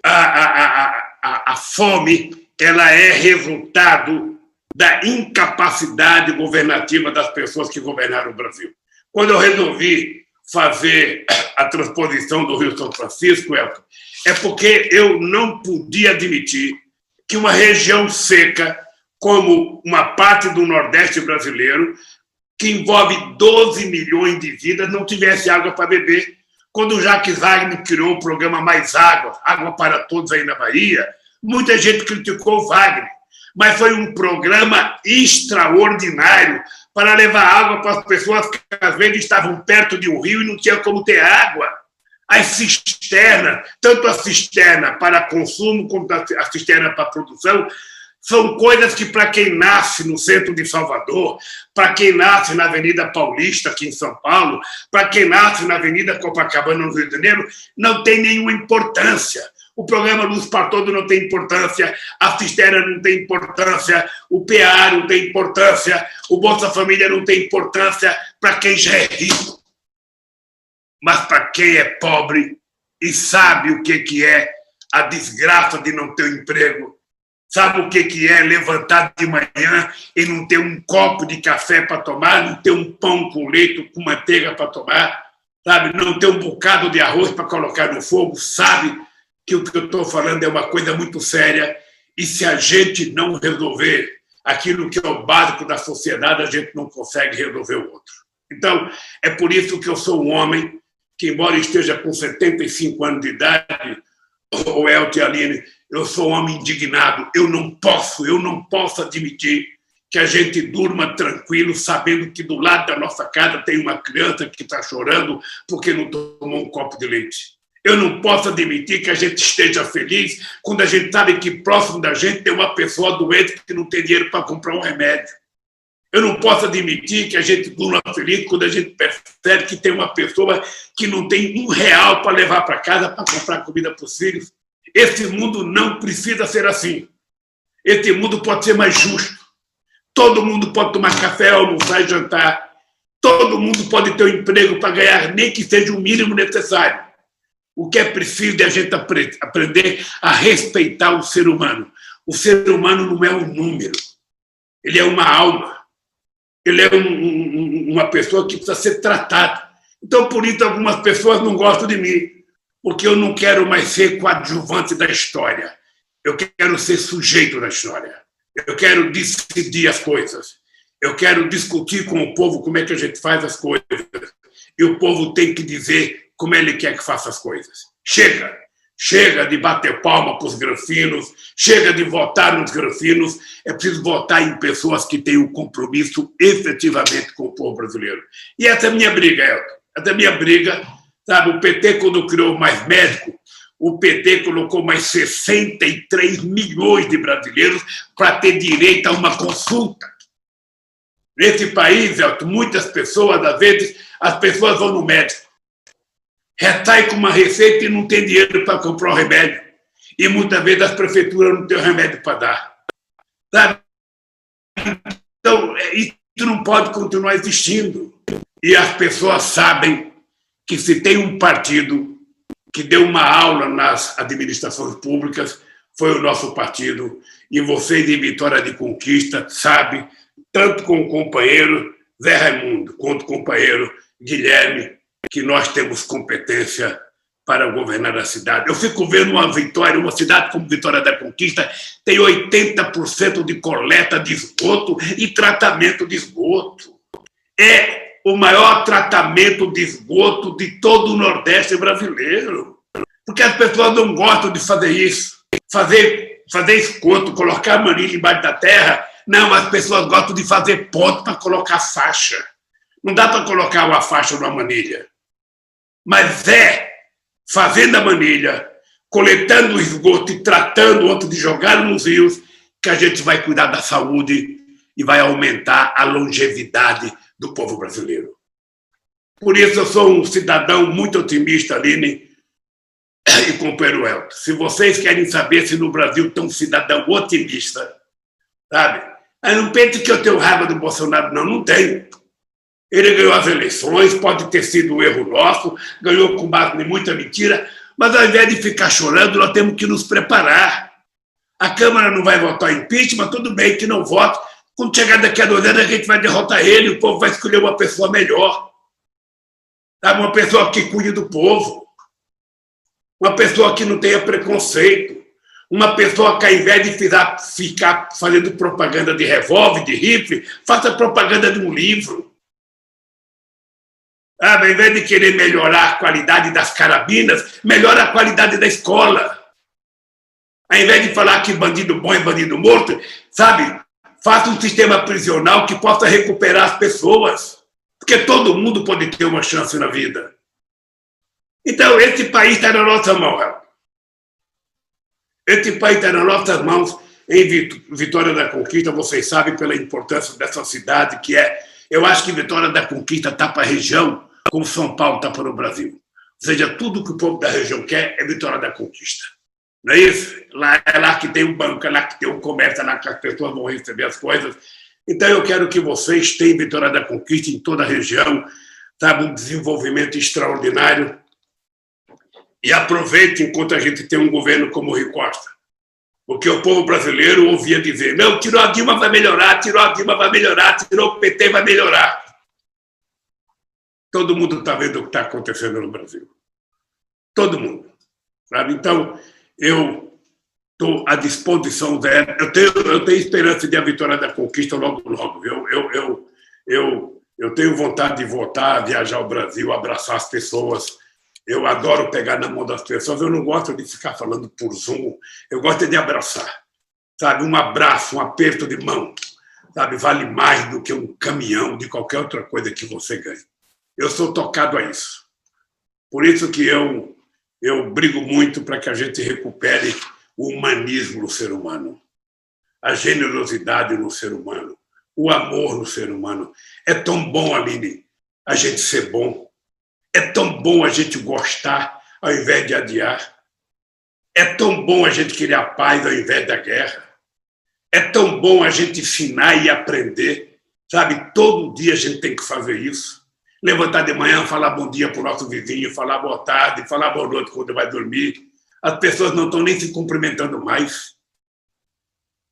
a fome ela é resultado da incapacidade governativa das pessoas que governaram o Brasil. Quando eu resolvi fazer a transposição do Rio São Francisco, Elton, é porque eu não podia admitir que uma região seca, como uma parte do Nordeste brasileiro, que envolve 12 milhões de vidas, não tivesse água para beber. Quando o Jacques Wagner criou o programa Mais Água, Água para Todos aí na Bahia, muita gente criticou o Wagner, mas foi um programa extraordinário para levar água para as pessoas que às vezes estavam perto de um rio e não tinha como ter água. As cisternas, tanto a cisterna para consumo como a cisterna para produção, são coisas que, para quem nasce no centro de Salvador, para quem nasce na Avenida Paulista, aqui em São Paulo, para quem nasce na Avenida Copacabana, no Rio de Janeiro, não tem nenhuma importância. O programa Luz para Todos não tem importância, a cisterna não tem importância, o PA não tem importância, o Bolsa Família não tem importância para quem já é rico. Mas para quem é pobre e sabe o que é a desgraça de não ter um emprego, sabe o que é levantar de manhã e não ter um copo de café para tomar, não ter um pão com leite, com manteiga para tomar, sabe? Não ter um bocado de arroz para colocar no fogo, sabe que o que eu estou falando é uma coisa muito séria e se a gente não resolver aquilo que é o básico da sociedade, a gente não consegue resolver o outro. Então, é por isso que eu sou um homem que, embora esteja com 75 anos de idade, o Elton e a Aline, eu sou um homem indignado. Eu não posso admitir que a gente durma tranquilo sabendo que do lado da nossa casa tem uma criança que está chorando porque não tomou um copo de leite. Eu não posso admitir que a gente esteja feliz quando a gente sabe que próximo da gente tem uma pessoa doente que não tem dinheiro para comprar um remédio. Eu não posso admitir que a gente durma feliz quando a gente percebe que tem uma pessoa que não tem R$1 para levar para casa para comprar comida para os filhos. Esse mundo não precisa ser assim. Esse mundo pode ser mais justo. Todo mundo pode tomar café, almoçar e jantar. Todo mundo pode ter um emprego para ganhar, nem que seja o mínimo necessário. O que é preciso é a gente aprender a respeitar o ser humano. O ser humano não é um número. Ele é uma alma. Ele é uma pessoa que precisa ser tratada. Então, por isso, algumas pessoas não gostam de mim, porque eu não quero mais ser coadjuvante da história. Eu quero ser sujeito da história. Eu quero decidir as coisas. Eu quero discutir com o povo como é que a gente faz as coisas. E o povo tem que dizer como ele quer que faça as coisas. Chega! Chega de bater palma para os granfinos, chega de votar nos granfinos, é preciso votar em pessoas que têm um compromisso efetivamente com o povo brasileiro. E essa é a minha briga, Elton. Essa é a minha briga, sabe? O PT, quando criou Mais Médico, o PT colocou mais 63 milhões de brasileiros para ter direito a uma consulta. Nesse país, Elton, muitas pessoas, às vezes, as pessoas vão no médico, retrai com uma receita e não tem dinheiro para comprar o remédio. E muitas vezes as prefeituras não têm o remédio para dar. Sabe? Então, isso não pode continuar existindo. E as pessoas sabem que se tem um partido que deu uma aula nas administrações públicas, foi o nosso partido. E vocês, em Vitória de Conquista, sabem, tanto com o companheiro Zé Raimundo, quanto com o companheiro Guilherme, que nós temos competência para governar a cidade. Eu fico vendo uma cidade como Vitória da Conquista, tem 80% de coleta de esgoto e tratamento de esgoto. É o maior tratamento de esgoto de todo o Nordeste brasileiro. Porque as pessoas não gostam de fazer isso. Fazer esgoto, colocar a manilha embaixo da terra. Não, as pessoas gostam de fazer ponto para colocar faixa. Não dá para colocar uma faixa numa manilha. Mas fazendo a manilha, coletando o esgoto e tratando antes de jogar nos rios, que a gente vai cuidar da saúde e vai aumentar a longevidade do povo brasileiro. Por isso, eu sou um cidadão muito otimista, Aline e companheiro Elton. Se vocês querem saber se no Brasil tem um cidadão otimista, sabe? Aí não pense que eu tenho raiva do Bolsonaro, não, não tenho. Ele ganhou as eleições, pode ter sido um erro nosso, ganhou com base em muita mentira, mas ao invés de ficar chorando, nós temos que nos preparar. A Câmara não vai votar impeachment, tudo bem que não vote. Quando chegar daqui a 2 anos, a gente vai derrotar ele, o povo vai escolher uma pessoa melhor. Sabe? Uma pessoa que cuide do povo. Uma pessoa que não tenha preconceito. Uma pessoa que, ao invés de ficar fazendo propaganda de revólver, de rifle, faça propaganda de um livro. Sabe? Ao invés de querer melhorar a qualidade das carabinas, melhora a qualidade da escola. Ao invés de falar que bandido bom é bandido morto, sabe? Faça um sistema prisional que possa recuperar as pessoas. Porque todo mundo pode ter uma chance na vida. Então, esse país está na nossa mão. Esse país está nas nossas mãos. Em Vitória da Conquista, vocês sabem pela importância dessa cidade, que é... Eu acho que Vitória da Conquista está para a região, como São Paulo está para o Brasil. Ou seja, tudo que o povo da região quer é Vitória da Conquista. Não é isso? É lá que tem um banco, é lá que tem um comércio, é lá que as pessoas vão receber as coisas. Então, eu quero que vocês tenham Vitória da Conquista em toda a região, sabe, um desenvolvimento extraordinário. E aproveitem enquanto a gente tem um governo como o Rui Costa. Porque o povo brasileiro ouvia dizer, não, tirou a Dilma, vai melhorar, tirou a Dilma, vai melhorar, tirou o PT, vai melhorar. Todo mundo está vendo o que está acontecendo no Brasil. Todo mundo. Sabe? Então, eu estou à disposição dela. Eu tenho esperança de a Vitória da Conquista logo, logo. Eu tenho vontade de voltar, viajar ao Brasil, abraçar as pessoas. Eu adoro pegar na mão das pessoas. Eu não gosto de ficar falando por Zoom. Eu gosto de abraçar. Sabe? Um abraço, um aperto de mão. Sabe? Vale mais do que um caminhão de qualquer outra coisa que você ganhe. Eu sou tocado a isso. Por isso que eu brigo muito para que a gente recupere o humanismo no ser humano, a generosidade no ser humano, o amor no ser humano. É tão bom, Aline, a gente ser bom. É tão bom a gente gostar ao invés de adiar. É tão bom a gente querer a paz ao invés da guerra. É tão bom a gente ensinar e aprender. Sabe, todo dia a gente tem que fazer isso. Levantar de manhã, falar bom dia para o nosso vizinho, falar boa tarde, falar boa noite quando vai dormir. As pessoas não estão nem se cumprimentando mais.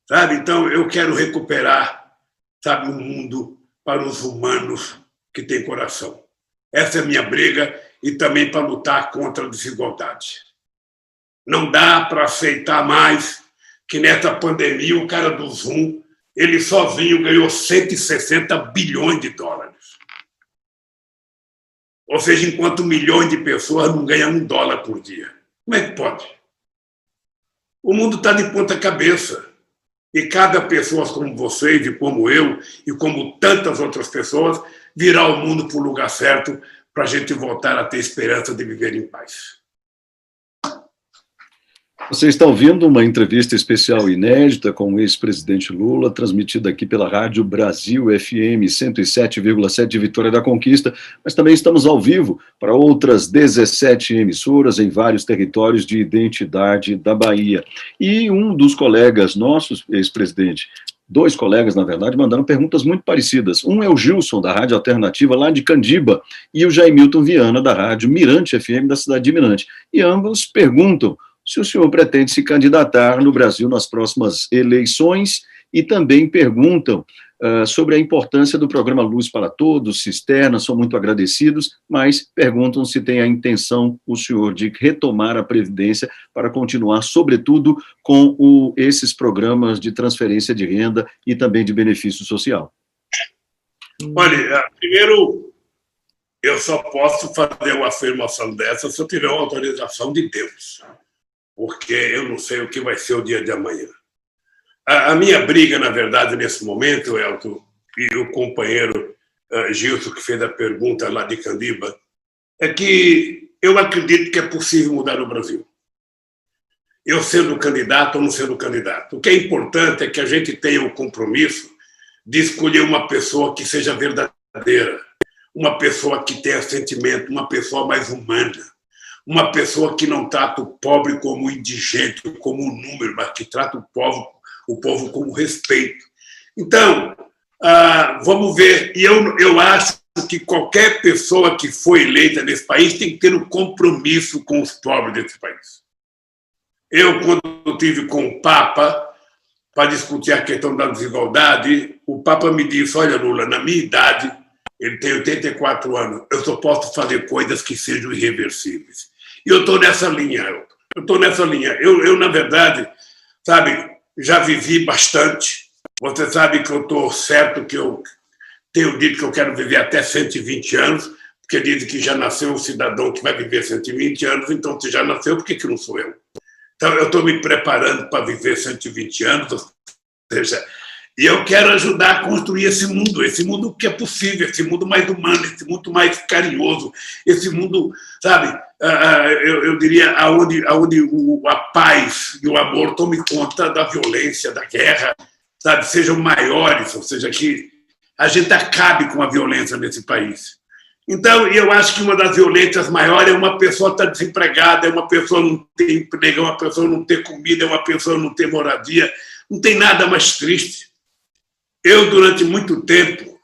Sabe? Então, eu quero recuperar, sabe, um mundo para os humanos que têm coração. Essa é a minha briga e também para lutar contra a desigualdade. Não dá para aceitar mais que nessa pandemia o cara do Zoom, ele sozinho ganhou 160 bilhões de dólares. Ou seja, enquanto milhões de pessoas não ganham $1 por dia. Como é que pode? O mundo está de ponta cabeça. E cada pessoa como vocês e como eu e como tantas outras pessoas virá o mundo para o lugar certo para a gente voltar a ter esperança de viver em paz. Você está ouvindo uma entrevista especial inédita com o ex-presidente Lula, transmitida aqui pela Rádio Brasil FM 107,7 de Vitória da Conquista, mas também estamos ao vivo para outras 17 emissoras em vários territórios de identidade da Bahia. E um dos colegas nossos, ex-presidente, 2 colegas, na verdade, mandaram perguntas muito parecidas. Um é o Gilson, da Rádio Alternativa, lá de Candiba, e o Jaimilton Viana, da Rádio Mirante FM, da cidade de Mirante. E ambos perguntam se o senhor pretende se candidatar no Brasil nas próximas eleições e também perguntam sobre a importância do programa Luz para Todos, Cisterna, são muito agradecidos, mas perguntam se tem a intenção, o senhor, de retomar a Previdência para continuar, sobretudo, com esses programas de transferência de renda e também de benefício social. Olha, primeiro, eu só posso fazer uma afirmação dessa se eu tiver uma autorização de Deus, porque eu não sei o que vai ser o dia de amanhã. A minha briga, na verdade, nesse momento, Elton, e o companheiro Gilson, que fez a pergunta lá de Candiba, é que eu acredito que é possível mudar o Brasil. Eu sendo candidato ou não sendo candidato. O que é importante é que a gente tenha o compromisso de escolher uma pessoa que seja verdadeira, uma pessoa que tenha sentimento, uma pessoa mais humana, uma pessoa que não trata o pobre como indigente, como um número, mas que trata o povo como respeito. Então, vamos ver. E eu acho que qualquer pessoa que for eleita nesse país tem que ter um compromisso com os pobres desse país. Eu, quando estive com o Papa para discutir a questão da desigualdade, o Papa me disse, olha, Lula, na minha idade, ele tem 84 anos, eu só posso fazer coisas que sejam irreversíveis. E eu estou nessa linha, Elton. Eu estou nessa linha. Eu, na verdade, sabe, já vivi bastante. Você sabe que eu estou certo que eu tenho dito que eu quero viver até 120 anos, porque dizem que já nasceu um cidadão que vai viver 120 anos, então se já nasceu, por que não sou eu? Então, eu estou me preparando para viver 120 anos, ou seja, e eu quero ajudar a construir esse mundo que é possível, esse mundo mais humano, esse mundo mais carinhoso, esse mundo, sabe, eu diria, onde a paz e o amor tomem conta da violência, da guerra, sabe, sejam maiores, ou seja, que a gente acabe com a violência nesse país. Então, eu acho que uma das violências maiores é uma pessoa estar desempregada, é uma pessoa não ter emprego, é uma pessoa não ter comida, é uma pessoa não ter moradia. Não tem nada mais triste. Eu, durante muito tempo,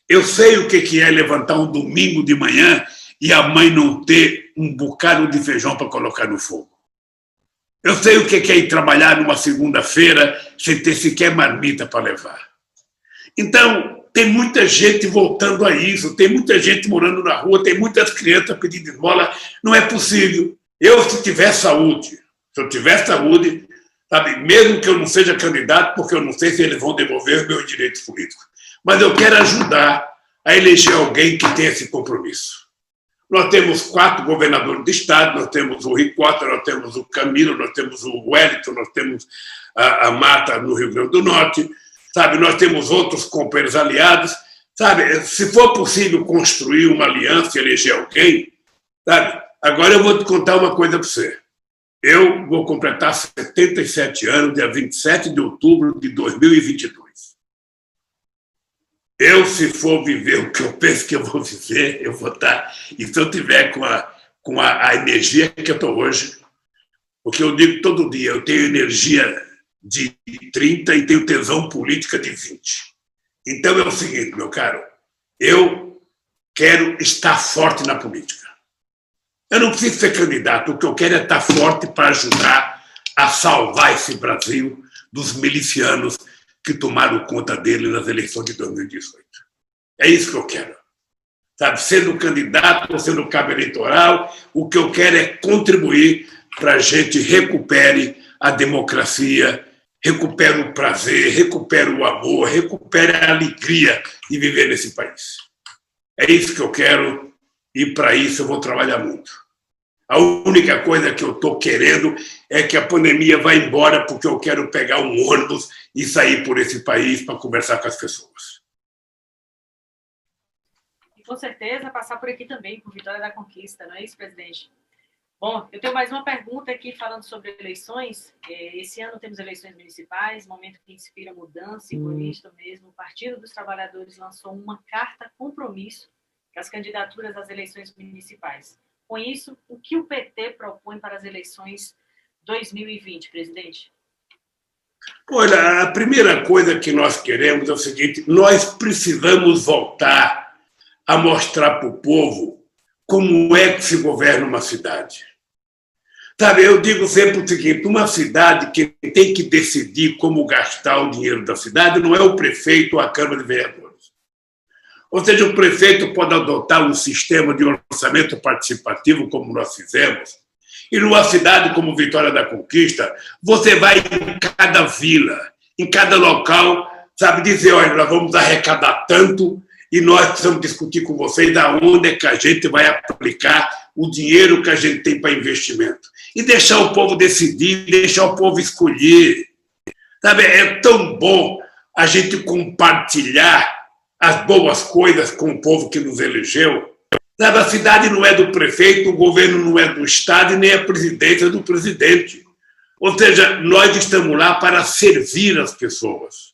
eu sei o que é levantar um domingo de manhã e a mãe não ter um bocado de feijão para colocar no fogo. Eu sei o que é ir trabalhar numa segunda-feira sem ter sequer marmita para levar. Então, tem muita gente voltando a isso, tem muita gente morando na rua, tem muitas crianças pedindo esmola. Não é possível. Se eu tiver saúde, sabe, mesmo que eu não seja candidato, porque eu não sei se eles vão devolver os meus direitos políticos, mas eu quero ajudar a eleger alguém que tenha esse compromisso. Nós temos 4 governadores de estado, nós temos o Ricota, nós temos o Camilo, nós temos o Wellington, nós temos a Marta no Rio Grande do Norte, sabe, nós temos outros companheiros aliados, sabe, se for possível construir uma aliança e eleger alguém, sabe, agora eu vou te contar uma coisa para você. Eu vou completar 77 anos, dia 27 de outubro de 2022. Se for viver o que eu penso que eu vou viver, eu vou estar... E se eu tiver com a energia que eu estou hoje, porque eu digo todo dia, eu tenho energia de 30 e tenho tesão política de 20. Então é o seguinte, meu caro, eu quero estar forte na política. Eu não preciso ser candidato, o que eu quero é estar forte para ajudar a salvar esse Brasil dos milicianos que tomaram conta dele nas eleições de 2018. É isso que eu quero. Sabe, sendo candidato ou sendo cabo eleitoral, o que eu quero é contribuir para a gente recupere a democracia, recupere o prazer, recupere o amor, recupere a alegria de viver nesse país. É isso que eu quero e para isso eu vou trabalhar muito. A única coisa que eu estou querendo é que a pandemia vá embora, porque eu quero pegar um ônibus e sair por esse país para conversar com as pessoas. E com certeza passar por aqui também, por Vitória da Conquista, não é isso, presidente? Bom, eu tenho mais uma pergunta aqui falando sobre eleições. Esse ano temos eleições municipais, momento que inspira mudança, e por isso mesmo o Partido dos Trabalhadores lançou uma carta compromisso com as candidaturas às eleições municipais. Com isso, o que o PT propõe para as eleições 2020, presidente? Olha, a primeira coisa que nós queremos é o seguinte: nós precisamos voltar a mostrar para o povo como é que se governa uma cidade. Sabe, eu digo sempre o seguinte: uma cidade que tem que decidir como gastar o dinheiro da cidade não é o prefeito ou a Câmara de Vereadores. Ou seja, o prefeito pode adotar um sistema de orçamento participativo, como nós fizemos, e numa cidade como Vitória da Conquista, você vai em cada vila, em cada local, sabe, dizer, olha, nós vamos arrecadar tanto E nós precisamos discutir com vocês aonde é que a gente vai aplicar o dinheiro que a gente tem para investimento. E deixar o povo decidir, deixar o povo escolher. Sabe, é tão bom a gente compartilhar as boas coisas com o povo que nos elegeu. Sabe, a cidade não é do prefeito, o governo não é do Estado e nem a presidência do presidente. Ou seja, nós estamos lá para servir as pessoas.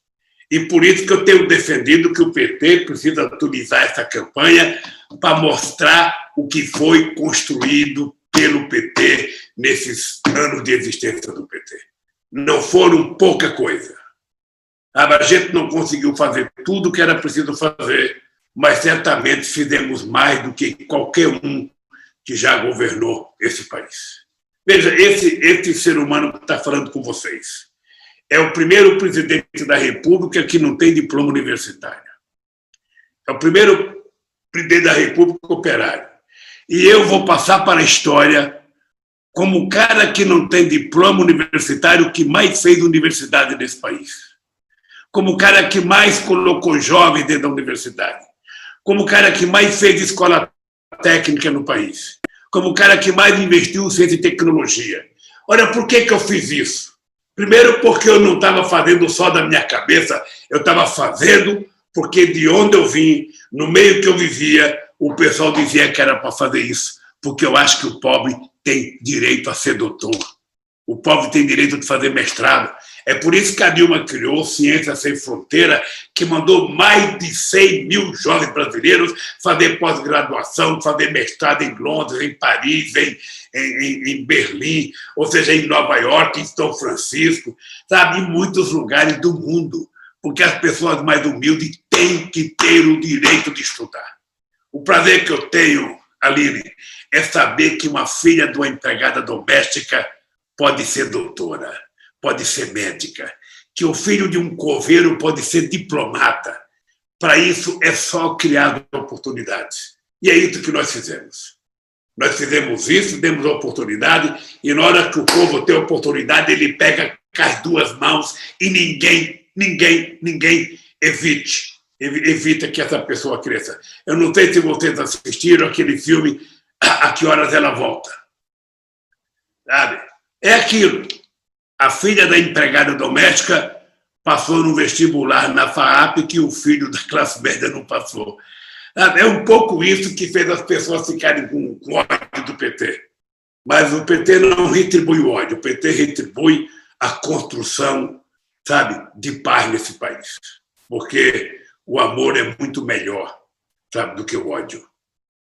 E por isso que eu tenho defendido que o PT precisa utilizar essa campanha para mostrar o que foi construído pelo PT nesses anos de existência do PT. Não foram pouca coisa. A gente não conseguiu fazer tudo o que era preciso fazer, mas certamente fizemos mais do que qualquer um que já governou esse país. Veja, esse ser humano que está falando com vocês é o primeiro presidente da República que não tem diploma universitário. É o primeiro presidente da República operário. E eu vou passar para a história como o cara que não tem diploma universitário que mais fez universidade nesse país. Como o cara que mais colocou jovens dentro da universidade. Como o cara que mais fez escola técnica no país. Como o cara que mais investiu em ciência e tecnologia. Olha, por que eu fiz isso? Primeiro, porque eu não estava fazendo só da minha cabeça, eu estava fazendo porque de onde eu vim, no meio que eu vivia, o pessoal dizia que era para fazer isso, porque eu acho que o pobre tem direito a ser doutor, o pobre tem direito de fazer mestrado. É por isso que a Dilma criou Ciência Sem Fronteira, que mandou mais de 100 mil jovens brasileiros fazer pós-graduação, fazer mestrado em Londres, em Paris, em Berlim, ou seja, em Nova York, em São Francisco, sabe, em muitos lugares do mundo, porque as pessoas mais humildes têm que ter o direito de estudar. O prazer que eu tenho, Aline, é saber que uma filha de uma empregada doméstica pode ser doutora, pode ser médica, que o filho de um coveiro pode ser diplomata. Para isso é só criar oportunidades. E é isso que nós fizemos. Nós fizemos isso, demos a oportunidade, e na hora que o povo tem a oportunidade, ele pega com as duas mãos e ninguém evita que essa pessoa cresça. Eu não sei se vocês assistiram aquele filme A Que Horas Ela Volta. Sabe? É aquilo. A filha da empregada doméstica passou no vestibular na FAAP que o filho da classe média não passou. É um pouco isso que fez as pessoas ficarem com ódio do PT. Mas o PT não retribui o ódio, o PT retribui a construção, sabe, de paz nesse país. Porque o amor é muito melhor, sabe, do que o ódio.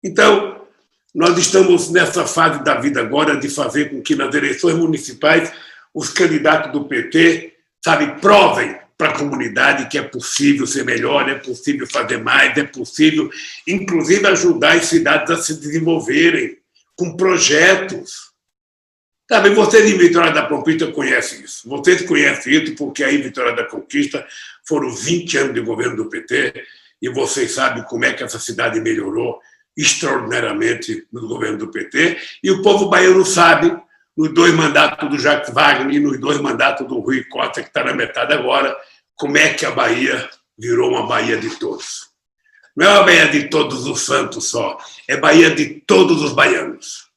Então, nós estamos nessa fase da vida agora de fazer com que nas eleições municipais os candidatos do PT, sabe, provem para a comunidade que é possível ser melhor, é possível fazer mais, é possível, inclusive, ajudar as cidades a se desenvolverem com projetos. Sabe, vocês em Vitória da Conquista conhecem isso. Vocês conhecem isso porque aí em Vitória da Conquista foram 20 anos de governo do PT e vocês sabem como é que essa cidade melhorou extraordinariamente no governo do PT e o povo baiano sabe, nos 2 mandatos do Jacques Wagner e nos 2 mandatos do Rui Costa, que está na metade agora, como é que a Bahia virou uma Bahia de todos. Não é uma Bahia de todos os santos só, é Bahia de todos os baianos.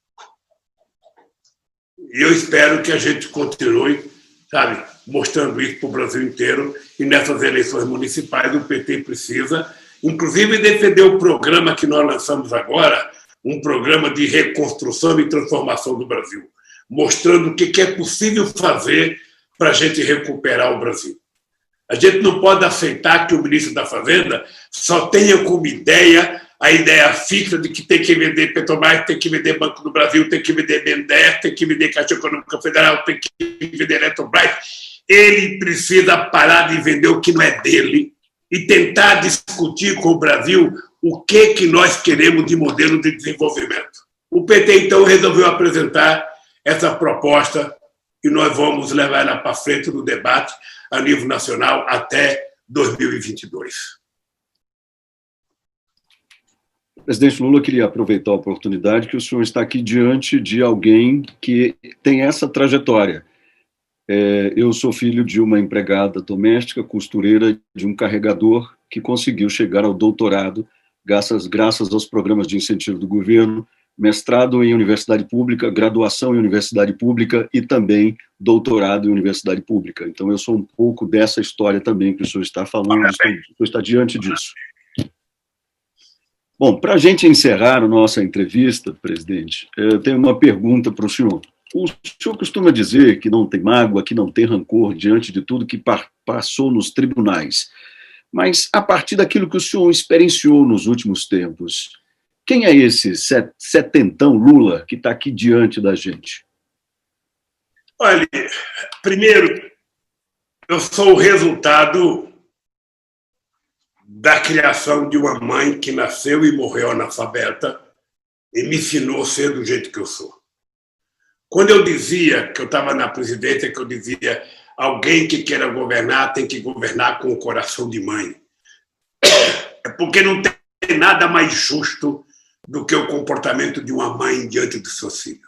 E eu espero que a gente continue, sabe, mostrando isso para o Brasil inteiro, e nessas eleições municipais o PT precisa, inclusive, defender o programa que nós lançamos agora, um programa de reconstrução e transformação do Brasil, mostrando o que é possível fazer para a gente recuperar o Brasil. A gente não pode aceitar que o ministro da Fazenda só tenha como ideia a ideia fixa de que tem que vender Petrobras, tem que vender Banco do Brasil, tem que vender BNDES, tem que vender Caixa Econômica Federal, tem que vender Eletrobras. Ele precisa parar de vender o que não é dele e tentar discutir com o Brasil o que nós queremos de modelo de desenvolvimento. O PT, então, resolveu apresentar essa proposta e nós vamos levar ela para frente no debate a nível nacional até 2022. Presidente Lula, queria aproveitar a oportunidade que o senhor está aqui diante de alguém que tem essa trajetória. Eu sou filho de uma empregada doméstica, costureira, de um carregador que conseguiu chegar ao doutorado graças aos programas de incentivo do governo, mestrado em universidade pública, graduação em universidade pública e também doutorado em universidade pública. Então, eu sou um pouco dessa história também que o senhor está falando, o senhor está diante disso. Bom, para a gente encerrar a nossa entrevista, presidente, eu tenho uma pergunta para o senhor. O senhor costuma dizer que não tem mágoa, que não tem rancor diante de tudo que passou nos tribunais. Mas, a partir daquilo que o senhor experienciou nos últimos tempos, quem é esse setentão Lula que está aqui diante da gente? Olha, primeiro, eu sou o resultado da criação de uma mãe que nasceu e morreu analfabeta e me ensinou a ser do jeito que eu sou. Quando eu dizia que eu estava na presidência, que eu dizia alguém que queira governar tem que governar com o coração de mãe. É porque não tem nada mais justo do que o comportamento de uma mãe diante dos seus filhos.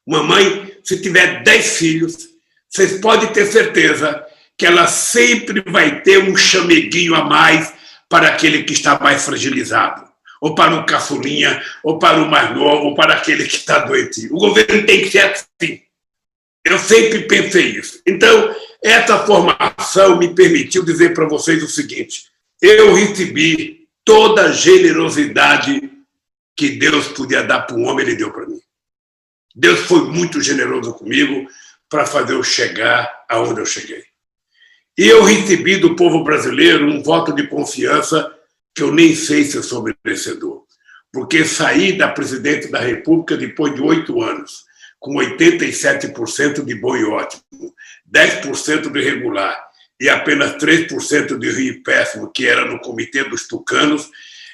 Uma mãe, se tiver 10 filhos, vocês podem ter certeza que ela sempre vai ter um chameguinho a mais para aquele que está mais fragilizado, ou para o caçulinha, ou para o mais novo, ou para aquele que está doente. O governo tem que ser assim. Eu sempre pensei isso. Então, essa formação me permitiu dizer para vocês o seguinte: eu recebi toda a generosidade que Deus podia dar para um homem, Ele deu para mim. Deus foi muito generoso comigo para fazer eu chegar aonde eu cheguei. E eu recebi do povo brasileiro um voto de confiança que eu nem sei se eu sou merecedor. Porque saí da presidente da República depois de 8 anos, com 87% de bom e ótimo, 10% de regular e apenas 3% de ruim e péssimo, que era no Comitê dos Tucanos,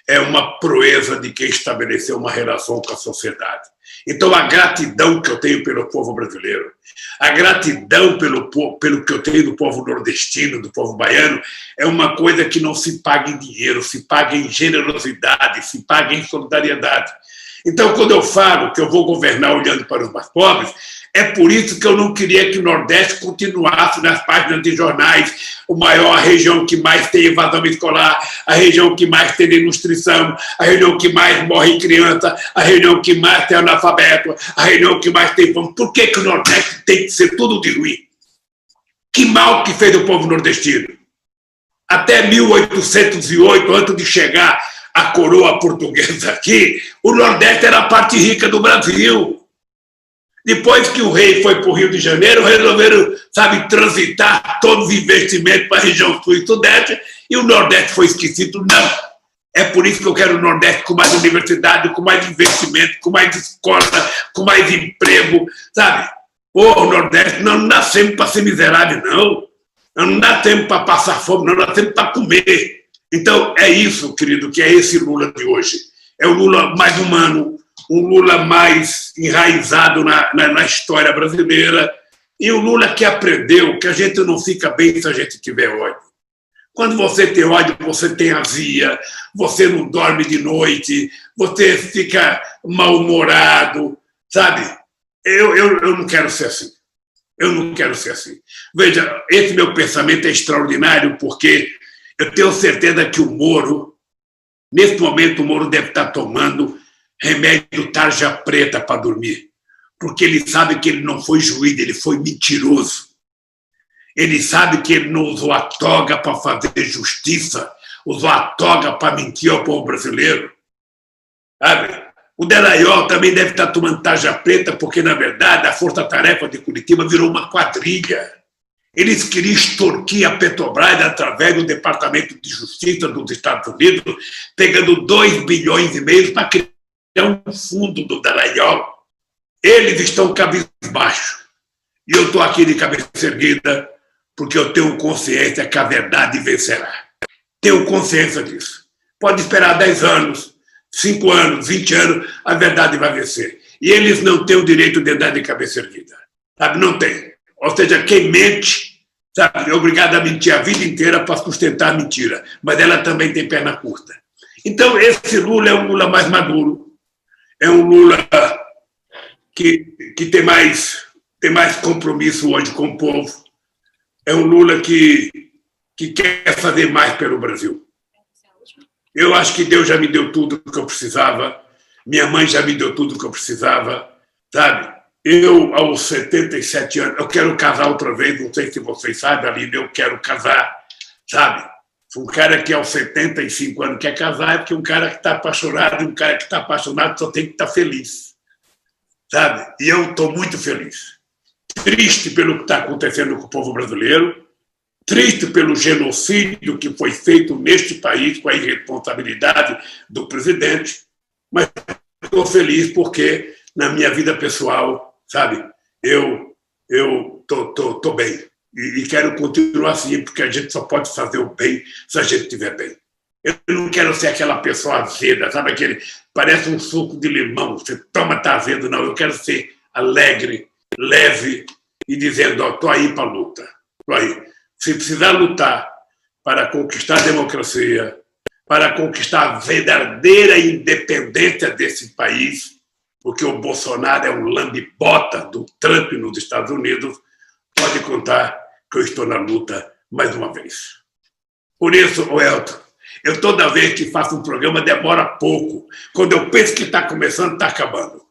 é uma proeza de quem estabeleceu uma relação com a sociedade. Então, a gratidão que eu tenho pelo povo brasileiro, a gratidão pelo que eu tenho do povo nordestino, do povo baiano, é uma coisa que não se paga em dinheiro, se paga em generosidade, se paga em solidariedade. Então, quando eu falo que eu vou governar olhando para os mais pobres, é por isso que eu não queria que o Nordeste continuasse nas páginas de jornais, a região que mais tem evasão escolar, a região que mais tem desnutrição, a região que mais morre criança, a região que mais tem analfabeto, a região que mais tem fome. Por que o Nordeste tem que ser tudo de ruim? Que mal que fez o povo nordestino? Até 1808, antes de chegar a coroa portuguesa aqui, o Nordeste era a parte rica do Brasil. Depois que o rei foi para o Rio de Janeiro, resolveram, transitar todos os investimentos para a região sul e sudeste, e o Nordeste foi esquecido. Não. É por isso que eu quero o Nordeste com mais universidade, com mais investimento, com mais escola, com mais emprego, sabe? O Nordeste, nós não nascemos para ser miserável, não. Nós não nascemos para passar fome, nós nascemos para comer. Então, é isso, querido, que é esse Lula de hoje. É o Lula mais humano, um Lula mais enraizado na história brasileira, e um Lula que aprendeu que a gente não fica bem se a gente tiver ódio. Quando você tem ódio, você tem azia, você não dorme de noite, você fica mal-humorado, sabe? Eu não quero ser assim. Eu não quero ser assim. Veja, esse meu pensamento é extraordinário, porque eu tenho certeza que o Moro, nesse momento, o Moro deve estar tomando remédio tarja preta para dormir, porque ele sabe que ele não foi juiz, ele foi mentiroso. Ele sabe que ele não usou a toga para fazer justiça, usou a toga para mentir ao povo brasileiro. Sabe? O Dallagnol também deve estar tomando tarja preta, porque, na verdade, a Força-Tarefa de Curitiba virou uma quadrilha. Eles queriam extorquir a Petrobras através do Departamento de Justiça dos Estados Unidos, pegando 2,5 bilhões para criar um fundo do Dallagnol. Eles estão cabisbaixo. E eu estou aqui de cabeça erguida porque eu tenho consciência que a verdade vencerá. Tenho consciência disso. Pode esperar 10 anos, 5 anos, 20 anos, a verdade vai vencer. E eles não têm o direito de andar de cabeça erguida. Sabe? Não tem. Ou seja, quem mente, sabe, é obrigado a mentir a vida inteira para sustentar a mentira. Mas ela também tem perna curta. Então, esse Lula é um Lula mais maduro. É um Lula que tem mais compromisso hoje com o povo. é um Lula que quer fazer mais pelo Brasil. Eu acho que Deus já me deu tudo o que eu precisava, minha mãe já me deu tudo o que eu precisava, sabe? Eu, aos 77 anos, eu quero casar outra vez, não sei se vocês sabem, Aline, eu quero casar, sabe? Um cara que aos 75 anos quer casar é porque um cara que está apaixonado, e um cara que está apaixonado só tem que estar feliz, sabe? E eu estou muito feliz. Triste pelo que está acontecendo com o povo brasileiro, triste pelo genocídio que foi feito neste país com a irresponsabilidade do presidente, mas estou feliz porque, na minha vida pessoal, sabe, eu estou bem. E quero continuar assim, porque a gente só pode fazer o bem se a gente estiver bem. Eu não quero ser aquela pessoa azeda, sabe, aquele, parece um suco de limão, você toma, tá azedo, não. Eu quero ser alegre, leve e dizendo, ó, estou aí para a luta, estou aí. Se precisar lutar para conquistar a democracia, para conquistar a verdadeira independência desse país, porque o Bolsonaro é um lambe-bota do Trump nos Estados Unidos, pode contar que eu estou na luta mais uma vez. Por isso, Elton, eu toda vez que faço um programa demora pouco. Quando eu penso que está começando, está acabando.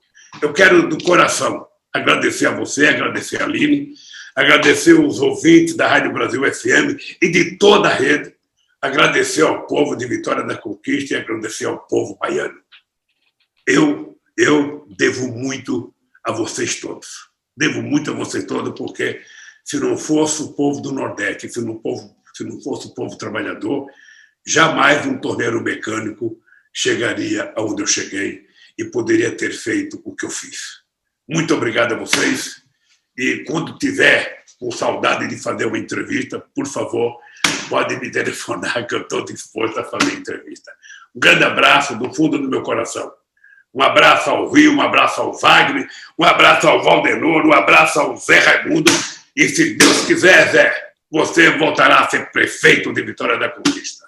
Eu quero, do coração, agradecer a você, agradecer a Aline, agradecer os ouvintes da Rádio Brasil FM e de toda a rede, agradecer ao povo de Vitória da Conquista e agradecer ao povo baiano. Eu devo muito a vocês todos. Devo muito a vocês todos, porque se não fosse o povo do Nordeste, se não fosse o povo trabalhador, jamais um torneiro mecânico chegaria aonde eu cheguei e poderia ter feito o que eu fiz. Muito obrigado a vocês. E quando tiver com saudade de fazer uma entrevista, por favor, pode me telefonar que eu estou disposto a fazer entrevista. Um grande abraço do fundo do meu coração. Um abraço ao Rio, um abraço ao Wagner, um abraço ao Valdenor, um abraço ao Zé Raimundo. E se Deus quiser, Zé, você voltará a ser prefeito de Vitória da Conquista.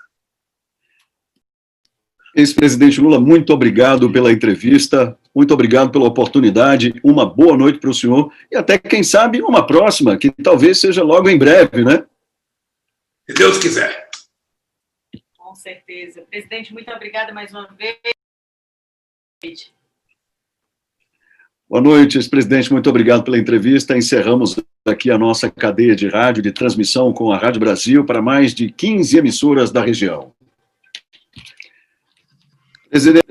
Ex-presidente Lula, muito obrigado pela entrevista, muito obrigado pela oportunidade, uma boa noite para o senhor e até, quem sabe, uma próxima, que talvez seja logo em breve, né? Se Deus quiser. Com certeza. Presidente, muito obrigada mais uma vez. Boa noite, ex-presidente, muito obrigado pela entrevista. Encerramos aqui a nossa cadeia de rádio, de transmissão com a Rádio Brasil para mais de 15 emissoras da região. Presidente.